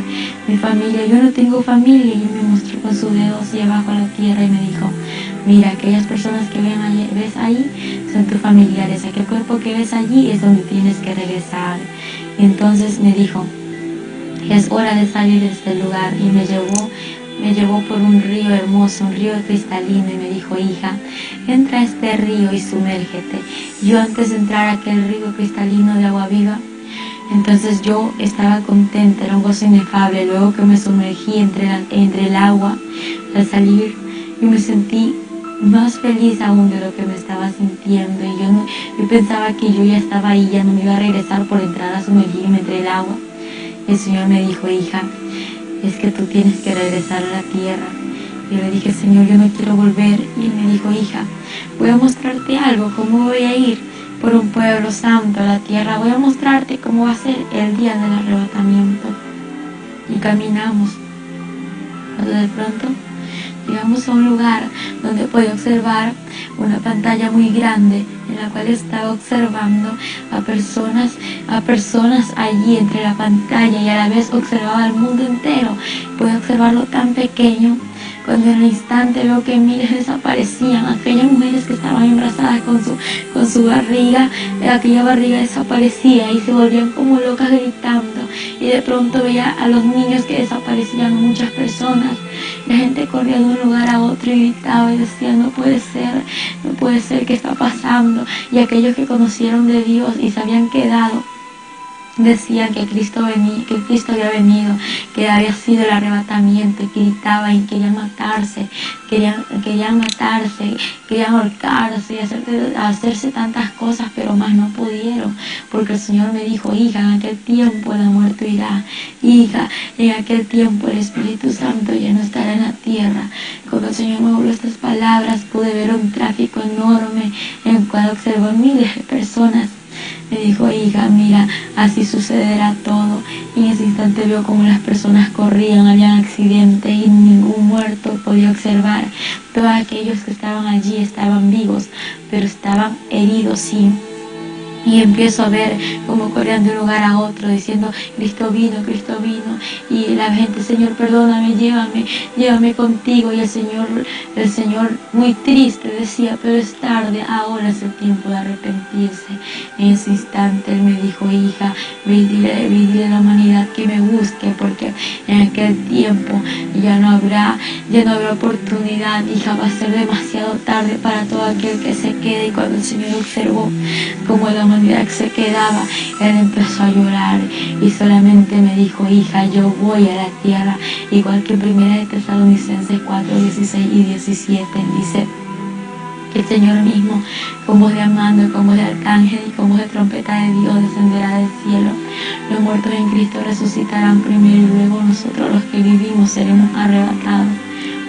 mi familia, yo no tengo familia. Y él me mostró con su dedo hacia abajo a la tierra y me dijo: mira, aquellas personas que ves ahí son tus familiares, aquel cuerpo que ves allí es donde tienes que regresar. Y entonces me dijo: es hora de salir de este lugar. Y me llevó por un río hermoso, un río cristalino, y me dijo: hija, entra a este río y sumérgete. Yo, antes de entrar a aquel río cristalino de agua viva, entonces yo estaba contenta, era un gozo inefable. Luego que me sumergí entre el agua, al salir, yo me sentí más feliz aún de lo que me estaba sintiendo. Y yo pensaba que yo ya estaba ahí, ya no me iba a regresar por entrar a sumergirme entre el agua. El Señor me dijo: hija, es que tú tienes que regresar a la tierra. Y yo le dije: Señor, yo no quiero volver. Y él me dijo: hija, voy a mostrarte algo, cómo voy a ir por un pueblo santo a la tierra. Voy a mostrarte cómo va a ser el día del arrebatamiento. Y caminamos. Cuando de pronto llegamos a un lugar donde podía observar una pantalla muy grande en la cual estaba observando a personas allí entre la pantalla, y a la vez observaba el mundo entero. Podía observarlo tan pequeño, cuando en el instante veo que miles desaparecían. Aquellas mujeres que estaban embarazadas con su barriga, aquella barriga desaparecía y se volvían como locas gritando. Y de pronto veía a los niños que desaparecían, muchas personas. La gente corría de un lugar a otro y gritaba y decía: no puede ser, ¿qué está pasando? Y aquellos que conocieron de Dios y se habían quedado, decían que Cristo había venido, que había sido el arrebatamiento, y gritaban y querían matarse, querían ahorcarse y hacerse tantas cosas, pero más no pudieron, porque el Señor me dijo: hija, en aquel tiempo la muerte irá, hija, en aquel tiempo el Espíritu Santo ya no estará en la tierra. Cuando el Señor me habló estas palabras, pude ver un tráfico enorme en el cual observó miles de personas. Me dijo: hija, mira, así sucederá todo. Y en ese instante vio como las personas corrían, habían accidentes y ningún muerto podía observar. Todos aquellos que estaban allí estaban vivos, pero estaban heridos, sí. Y empiezo a ver cómo corrían de un lugar a otro diciendo: Cristo vino. Y la gente: Señor, perdóname, llévame contigo. Y el Señor muy triste decía: pero es tarde, ahora es el tiempo de arrepentirse. En ese instante Él me dijo: hija, ve y dile a la humanidad que me busque, porque en aquel tiempo ya no habrá oportunidad, hija, va a ser demasiado tarde para todo aquel que se quede. Y cuando el Señor observó cómo la humanidad se quedaba, Él empezó a llorar y solamente me dijo: hija, yo voy a la tierra, igual que en 1 Tesalonicenses 4:16 y 17 dice: que el Señor mismo, con voz de mando, con voz de arcángel y con voz de trompeta de Dios descenderá del cielo. Los muertos en Cristo resucitarán primero y luego nosotros los que vivimos seremos arrebatados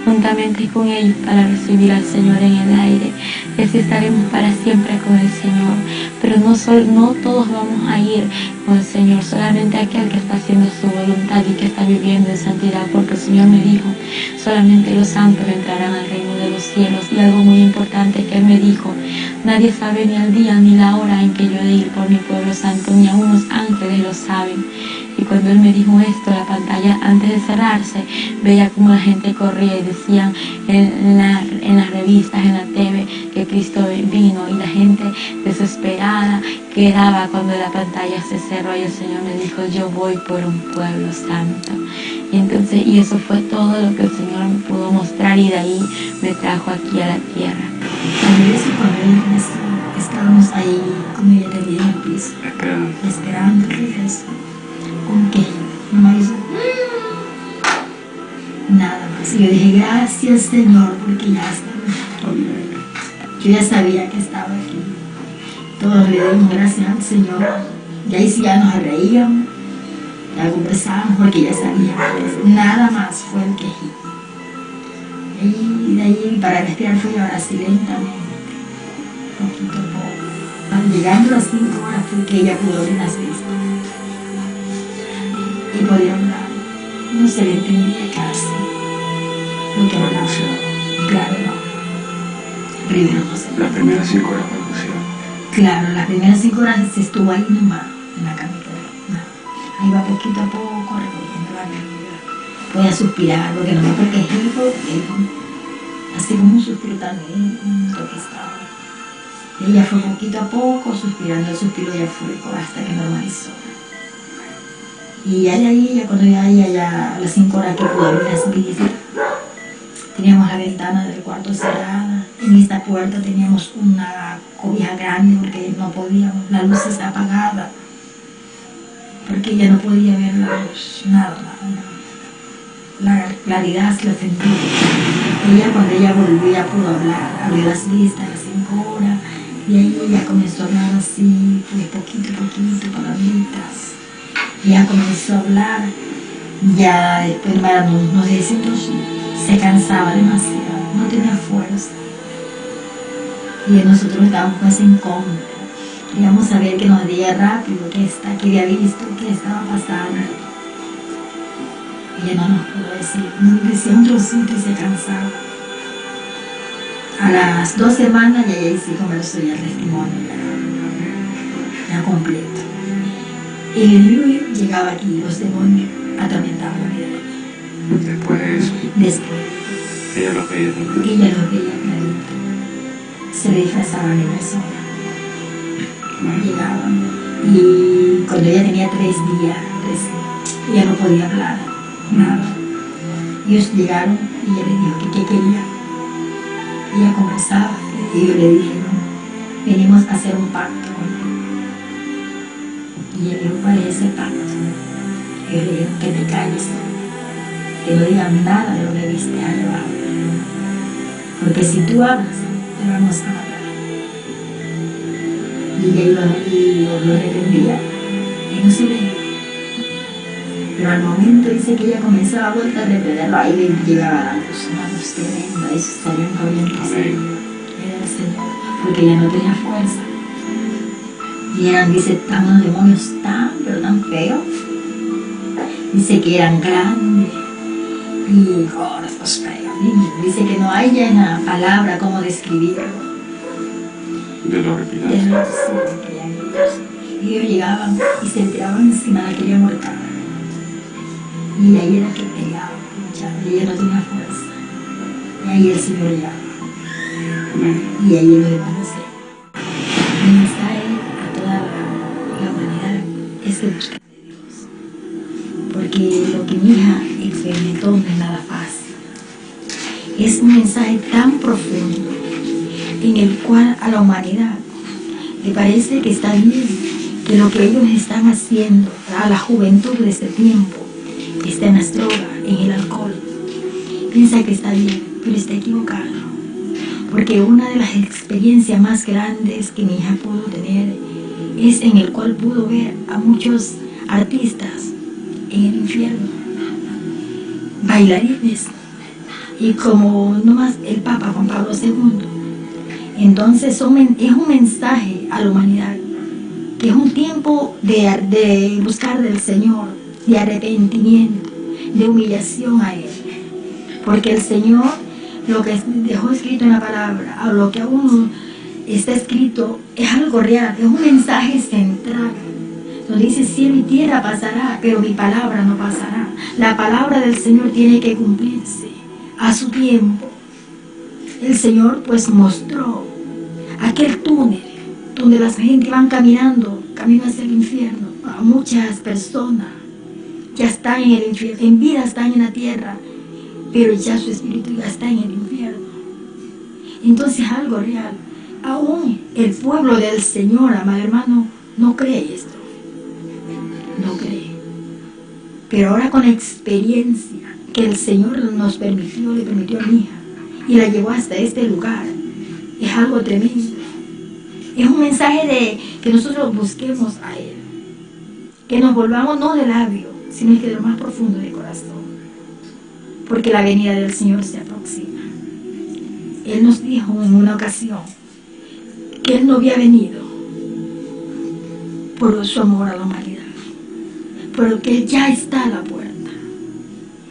juntamente con ellos para recibir al Señor en el aire. Y así estaremos para siempre con el Señor. Pero no todos vamos a ir con el Señor, solamente aquel que está haciendo su voluntad y que está viviendo en santidad, porque el Señor me dijo, solamente los santos entrarán al reino de los cielos. Y algo muy importante que Él me dijo, nadie sabe ni el día ni la hora en que yo he de ir por mi pueblo santo, ni aun los ángeles lo saben. Y cuando Él me dijo esto, la pantalla antes de cerrarse, veía como la gente corría y decían en las revistas, en la TV, que Cristo vino, y la gente desesperada quedaba cuando la pantalla se cerró y el Señor me dijo, yo voy por un pueblo santo. Y eso fue todo lo que el Señor me pudo mostrar, y de ahí me trajo aquí a la tierra. A veces cuando estábamos ahí con ella tendida en el piso, esperando el regreso, como que no me hizo nada más. Y yo dije, gracias Señor, porque ya está. Yo ya sabía que estaba aquí. Todos le dimos gracias al Señor. Y ahí sí ya nos reíamos, ya conversábamos, porque ya sabíamos. Nada más fue el quejito. Y de ahí para respirar fue ahora así lentamente, poquito a poco. Llegando a las 5 horas fue que ella pudo abrir las vistas. Y podía hablar. No se le entendía casi lo que hablaba. Claro, no. Primero no se Las primeras 5 horas de balbuceaba. Claro, las primeras 5 horas se estuvo ahí nomás, en la camita. Ahí va poquito a poco recogiendo la vida. Podía suspirar, porque no me fue quejido, así como un suspiro también, lo que estaba. Ella fue poquito a poco suspirando, el suspiro ya fue hasta que normalizó. Y ya de ahí, ya cuando ya a las 5 horas que pudo abrir las vistas, teníamos la ventana del cuarto cerrada. En esta puerta teníamos una cobija grande porque no podíamos, la luz está apagada, porque ella no podía ver la luz, nada. La claridad se la sentía. Ella, cuando ella volvió, ya pudo hablar, abrió las vistas a las 5 horas, y ahí ella comenzó a hablar así, pues poquito a poquito, palabritas. Ya comenzó a hablar, ya después nos decimos, se cansaba demasiado, no tenía fuerza. Y nosotros estábamos pues incómodos. Queríamos saber que nos diera rápido que había visto, qué estaba pasando. Ella no nos pudo decir, nos decía un trocito y se cansaba. A las 2 semanas ya ella sí comenzó ya el testimonio, ya completo. El enemigo llegaba aquí, los demonios atormentaban la vida. Después de eso, Después, ella los veía también. ella los veía clarito. Se disfrazaban de persona. Llegaban. Y cuando ella tenía 3 días, ella no podía hablar, nada. Ellos llegaron y ella le dijo que qué quería. Ella conversaba y yo le dije, no, venimos a hacer un pacto contigo. Y ella dijo, ¿cuál es ese pacto? Y yo le dije, que te calles, que no digas nada de lo que viste allá abajo. Porque si tú hablas, te vamos a matar. Y ella lo reprendía y no se veía. Pero al momento dice que ella comenzaba a vuelta a reprenderlo, ahí le llegaba a las manos tremendas y salían corriendo. Era el Señor, porque ella no tenía fuerza. Y eran, dice, unos demonios pero tan feos. Dice que eran grandes y gordos, feos. Dice que no hay ya una palabra cómo describirlo. De lo horripilante. Y ellos llegaban y se tiraban encima, la querían mortar. Y ahí era que peleaba, y ella no tenía fuerza. Y ahí el Señor llegaba. Y ahí los demás. Mi mensaje a toda la humanidad es que busquen de Dios. Porque lo que mi hija experimentó no es nada fácil. Es un mensaje tan profundo en el cual a la humanidad le parece que está bien, que lo que ellos están haciendo a la juventud de este tiempo está en las drogas, en el alcohol. Piensa que está bien, pero está equivocado. Porque una de las experiencias más grandes que mi hija pudo tener es en el cual pudo ver a muchos artistas en el infierno, bailarines, y como nomás el Papa Juan Pablo II. Entonces es un mensaje a la humanidad, que es un tiempo de buscar del Señor, de arrepentimiento, de humillación a Él. Porque el Señor, lo que dejó escrito en la palabra, o lo que aún está escrito, es algo real, es un mensaje central. Donde dice, cielo y tierra pasará, pero mi palabra no pasará. La palabra del Señor tiene que cumplirse a su tiempo. El Señor pues mostró aquel túnel donde la gente van caminando, camino hacia el infierno. A muchas personas ya están en el infierno, en vida están en la tierra, pero ya su espíritu ya está en el infierno. Entonces algo real. Aún el pueblo del Señor, amado hermano, no cree esto. No cree. Pero ahora con la experiencia que el Señor nos permitió, le permitió a mi hija, y la llevó hasta este lugar, es algo tremendo. Es un mensaje de que nosotros busquemos a Él, que nos volvamos no de labio, sino que de lo más profundo del corazón, porque la venida del Señor se aproxima. Él nos dijo en una ocasión que Él no había venido por su amor a la humanidad, pero que Él ya está a la puerta.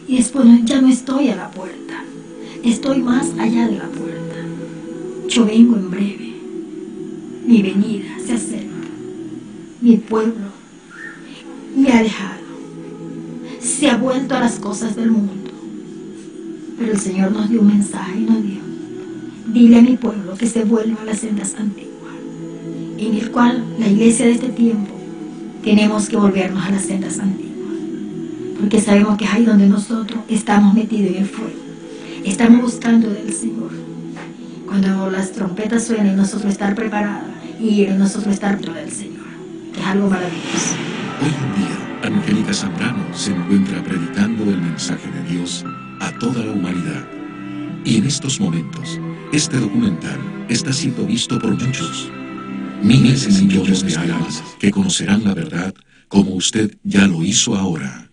Y después ya no estoy a la puerta, estoy más allá de la puerta. Yo vengo en breve, mi venida se acerca, mi pueblo me ha dejado, se ha vuelto a las cosas del mundo. Pero el Señor nos dio un mensaje y nos dijo, dile a mi pueblo que se vuelva a las sendas antiguas, en el cual la iglesia de este tiempo tenemos que volvernos a las sendas antiguas, porque sabemos que es ahí donde nosotros estamos metidos en el fuego, estamos buscando del Señor. Cuando las trompetas suenen, nosotros estar preparados y nosotros estar dentro del Señor, es algo maravilloso. Hoy en día, Angélica Zambrano se encuentra predicando el mensaje de Dios a toda la humanidad. Y en estos momentos, este documental está siendo visto por muchos. Miles y millones de almas que conocerán la verdad como usted ya lo hizo ahora.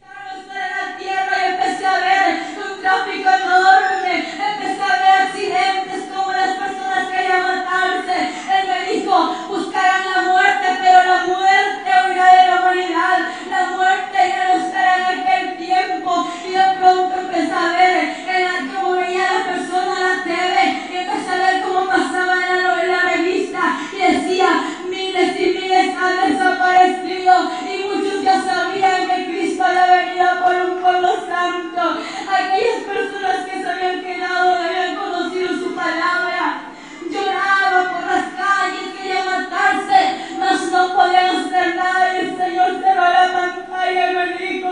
Y muchos ya sabían que Cristo había venido por un pueblo santo. Aquellas personas que se habían quedado, habían conocido su palabra, lloraban por las calles, querían matarse, mas no podían hacer nada. Y el Señor cerró la pantalla y me dijo,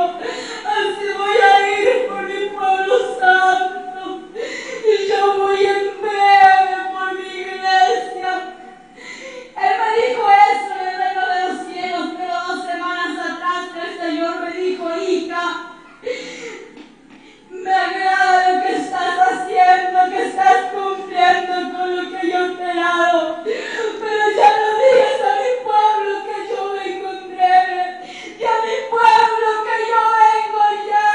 así voy a ir por mi pueblo santo, y yo voy en breve por mi iglesia. Él me dijo eso en el reino de los cielos, pero 2 semanas atrás el Señor me dijo, hija, me agrada lo que estás haciendo, que estás cumpliendo con lo que yo te he dado, pero ya no digas a mi pueblo que yo vengo en breve, y a mi pueblo que yo vengo ya.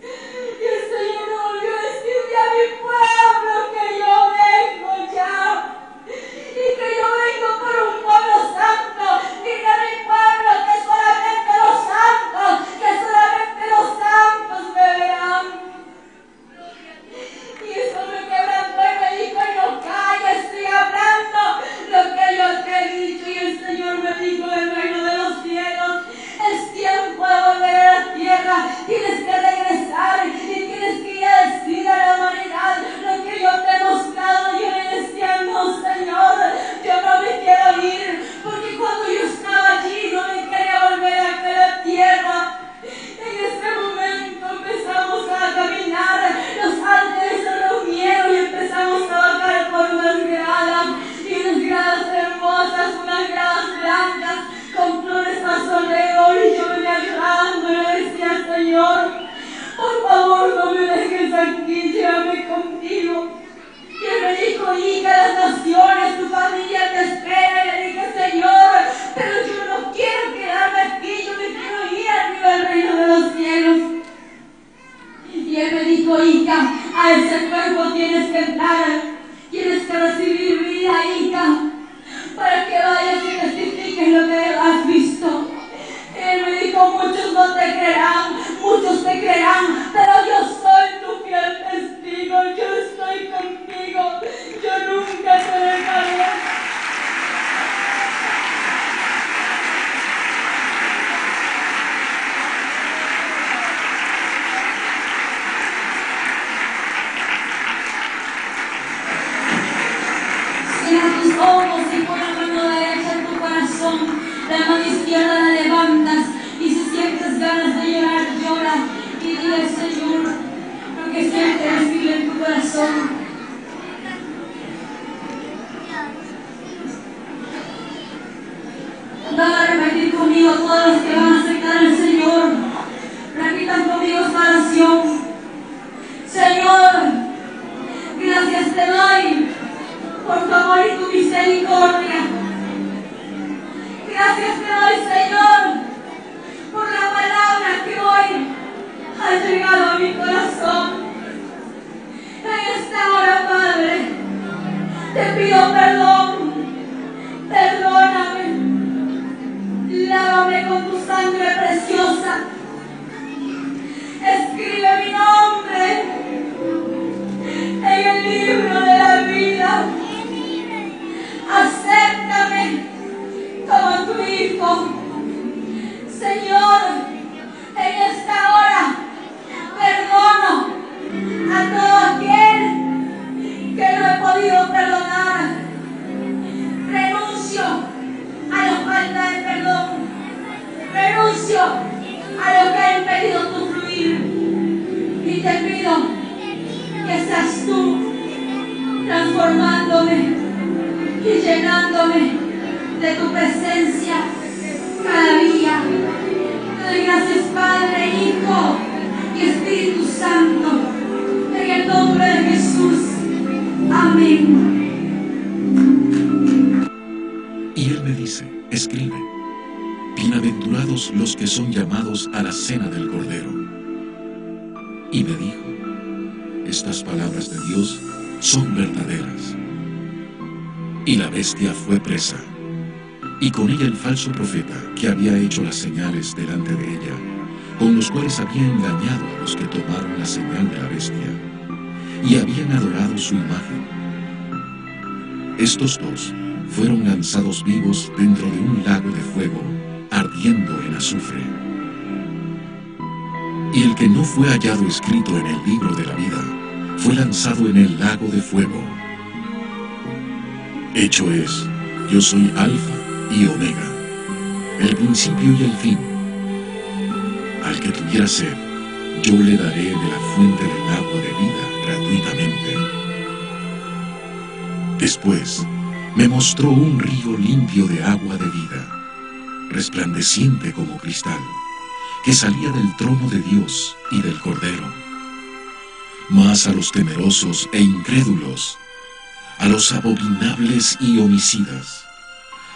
Y el Señor me volvió a decir, y a mi pueblo que yo vengo ya. Y que yo vengo por un pueblo santo, dile a mi pueblo que solamente los santos me verán. Y eso me quebrantó y me dijo, no calles, sigue hablando lo que yo te he dicho. Y el Señor me dijo del reino de los cielos, es tiempo de volver a la tierra, tienes que regresar y tienes que ir a decir a la humanidad lo que yo te he mostrado. Y yo le decía, no, Señor, yo no me quiero ir, porque cuando yo estaba allí no me quería volver a la tierra. En ese momento empezamos a caminar, los ángeles se reunieron y empezamos a bajar por unas gradas, y unas gradas hermosas, unas gradas blancas, con flores a su alrededor, y yo venía llorando y le decía, Señor, por favor no me dejes aquí, llévame contigo. corazón. Van a repetir conmigo todos los que van a aceptar al Señor. Repitan conmigo esta oración. Señor, gracias te doy por tu amor y tu misericordia. Gracias te doy, Señor, por la palabra que hoy ha llegado a mi corazón. En esta hora, Padre, te pido perdón. Perdóname. Lávame con tu sangre preciosa. Escribe mi nombre en el libro de la vida. Acéptame como tu hijo. Señor, en esta hora perdono a todo aquel que no he podido perdonar. Renuncio a la falta de perdón. Renuncio a lo que ha impedido tu fluir. Y te pido que seas tú transformándome y llenándome de tu presencia cada día. Te doy gracias, Padre, Hijo y Espíritu Santo, en el nombre de Jesús. Amén. Y él me dice, escribe, bienaventurados los que son llamados a la cena del Cordero. Y me dijo, estas palabras de Dios son verdaderas. Y la bestia fue presa, y con ella el falso profeta que había hecho las señales delante de ella, con los cuales había engañado a los que tomaron la señal de la bestia, y habían adorado su imagen. Estos dos fueron lanzados vivos dentro de un lago de fuego, ardiendo en azufre. Y el que no fue hallado escrito en el libro de la vida, fue lanzado en el lago de fuego. Hecho es, yo soy Alfa y Omega, el principio y el fin. Al que tuviera sed, yo le daré de la fuente del agua de vida gratuitamente. Después, me mostró un río limpio de agua de vida, resplandeciente como cristal, que salía del trono de Dios y del Cordero. Mas a los temerosos e incrédulos, a los abominables y homicidas,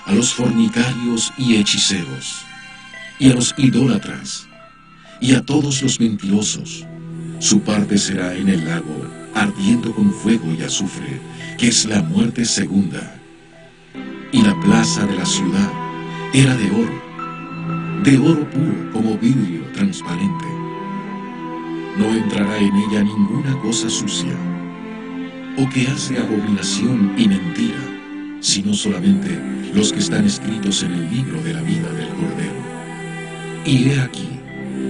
a los fornicarios y hechiceros, y a los idólatras, y a todos los mentirosos, su parte será en el lago, ardiendo con fuego y azufre, que es la muerte segunda. Y la plaza de la ciudad era de oro puro como vidrio transparente. No entrará en ella ninguna cosa sucia, o que hace abominación y mentira, sino solamente los que están escritos en el libro de la vida del Cordero. Y he aquí,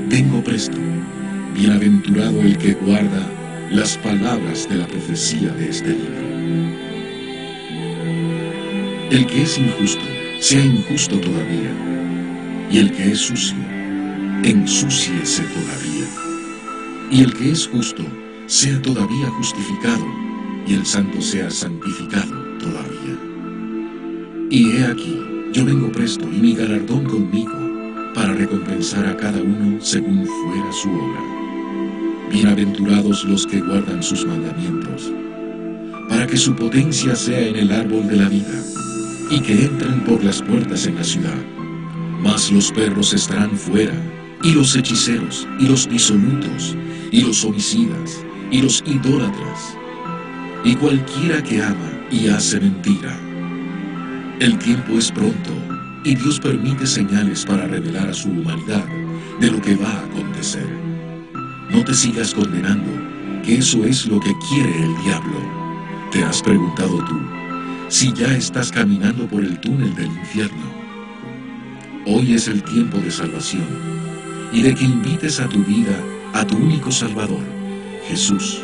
vengo presto, bienaventurado el que guarda las palabras de la profecía de este libro. El que es injusto, sea injusto todavía, y el que es sucio, ensúciese todavía. Y el que es justo, sea todavía justificado, y el santo sea santificado todavía. Y he aquí, yo vengo presto, y mi galardón conmigo, para recompensar a cada uno según fuera su obra. Bienaventurados los que guardan sus mandamientos, para que su potencia sea en el árbol de la vida, y que entren por las puertas en la ciudad. Mas los perros estarán fuera, y los hechiceros, y los disolutos, y los homicidas, y los idólatras, y cualquiera que ama y hace mentira. El tiempo es pronto, y Dios permite señales para revelar a su humanidad de lo que va a acontecer. No te sigas condenando, que eso es lo que quiere el diablo. ¿Te has preguntado tú si ya estás caminando por el túnel del infierno? Hoy es el tiempo de salvación y de que invites a tu vida a tu único Salvador, Jesús.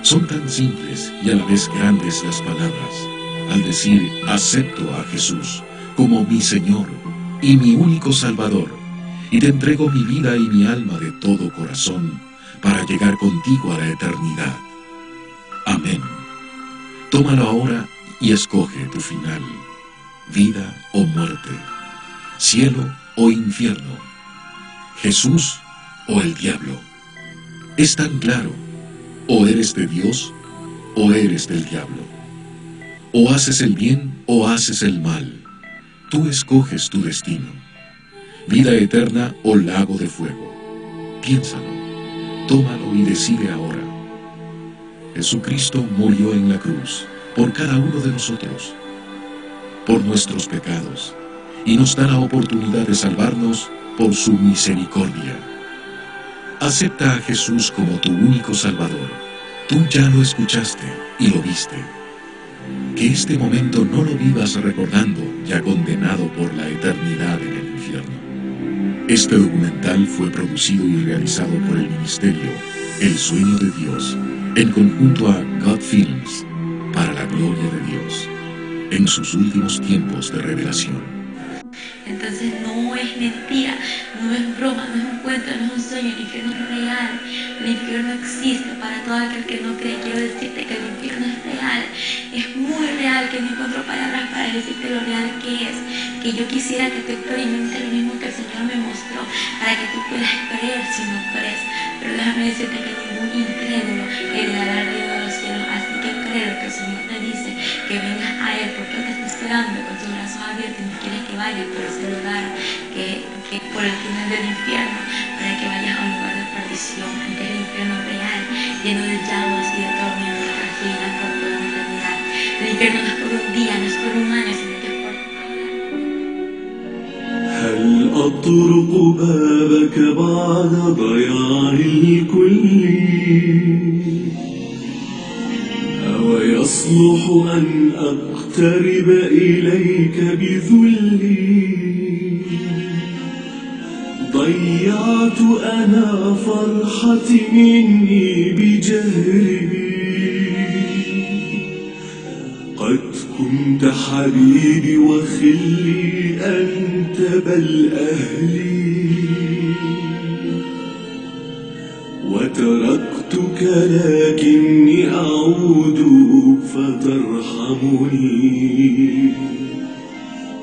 Son tan simples y a la vez grandes las palabras al decir acepto a Jesús como mi Señor y mi único Salvador, y te entrego mi vida y mi alma de todo corazón para llegar contigo a la eternidad. Amén. Tómalo ahora y escoge tu final, vida o muerte, cielo o infierno, Jesús o el diablo. Es tan claro, o eres de Dios o eres del diablo. O haces el bien o haces el mal. Tú escoges tu destino, vida eterna o lago de fuego. Piénsalo, tómalo y decide ahora. Jesucristo murió en la cruz por cada uno de nosotros, por nuestros pecados, y nos da la oportunidad de salvarnos por su misericordia. Acepta a Jesús como tu único Salvador. Tú ya lo escuchaste y lo viste. Que este momento no lo vivas recordando, ya condenado por la eternidad en el infierno. Este documental fue producido y realizado por el ministerio El Sueño de Dios, en conjunto a God Films, para la gloria de Dios, en sus últimos tiempos de revelación. Entonces no es mentira, no es broma, no es un cuento, no es un sueño, el infierno es real, el infierno existe para todo aquel que no cree. Quiero decirte que el infierno es real, es muy real, que no encuentro palabras para decirte lo real que es, que yo quisiera que tú experimentes lo mismo que el Señor me mostró, para que tú puedas creer si no crees. Pero déjame decirte que ningún incrédulo heredará el reino de los cielos, así que creo que el Señor te dice que vengas a Él, porque Él te está esperando con tus brazos abiertos y no quiere que vayas por ese lugar, que por el final del infierno, para que vayas a un lugar de perdición, aunque el infierno es real, lleno de llamas y de tormentos que seguirán por toda la eternidad. El infierno no es por un día, no es por un año, sino que es por هل أطرق بابك بعد ضياع الكل أو يصلح أن أقترب إليك بذلي ضيعت أنا فرحتي مني بجهلي قد كنت حبيبي وخلي أنت بل أهلي وتركتك لكني أعود فترحمني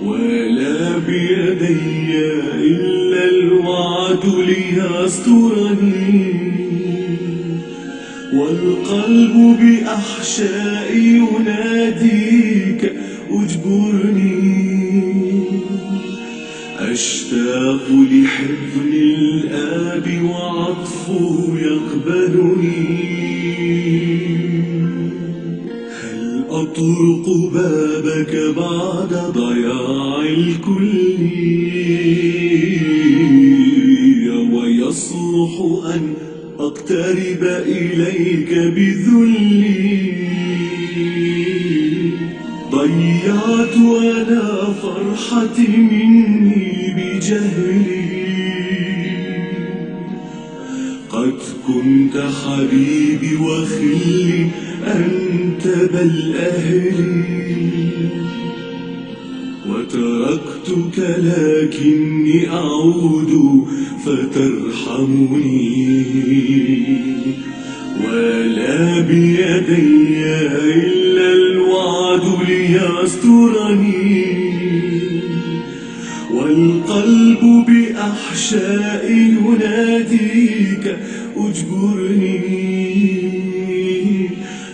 ولا بيدي إلا الوعد ليسترني والقلب بأحشائي يناديك اجبرني أشتاق لحضن الآب وعطفه يقبلني هل أطرق بابك بعد ضياع الكل ويصلح أن أقترب إليك بذلي ضيعت أنا فرحتي مني بجهلي قد كنت حبيبي وخلي أنت بل أهلي وتركتك لكني أعود فترحمني ولا بيدي إلا الوعد ليسترني والقلب بأحشائي يناديك اجبرني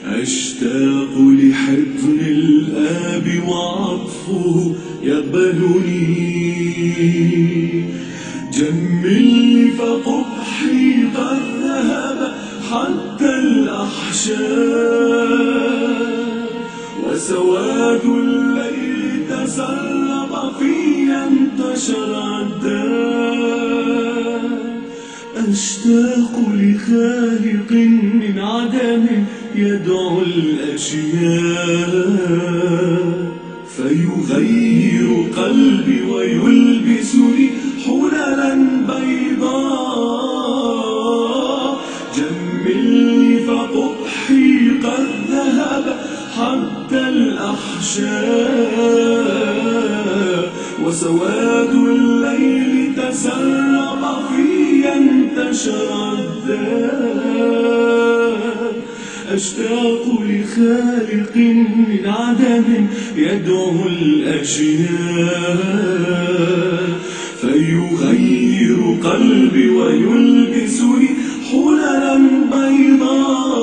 أشتاق لحضن الآب وعطفه يقبلني جملني فقبحي قد ذهب حتى الأحشاء وسواد الليل تسرب في انتشر الداء أشتاق لخالق من عدم يدعو الأشياء فيغير قلبي ويلبسني حللا بيضاء جملني فقبحي قد ذهب حتى الأحشاء وسواد الليل تسرب في انتشر الداء أشتاق لخالق من عدم يدعو الأجيال فيغير قلبي ويلبسني حللا بيضاء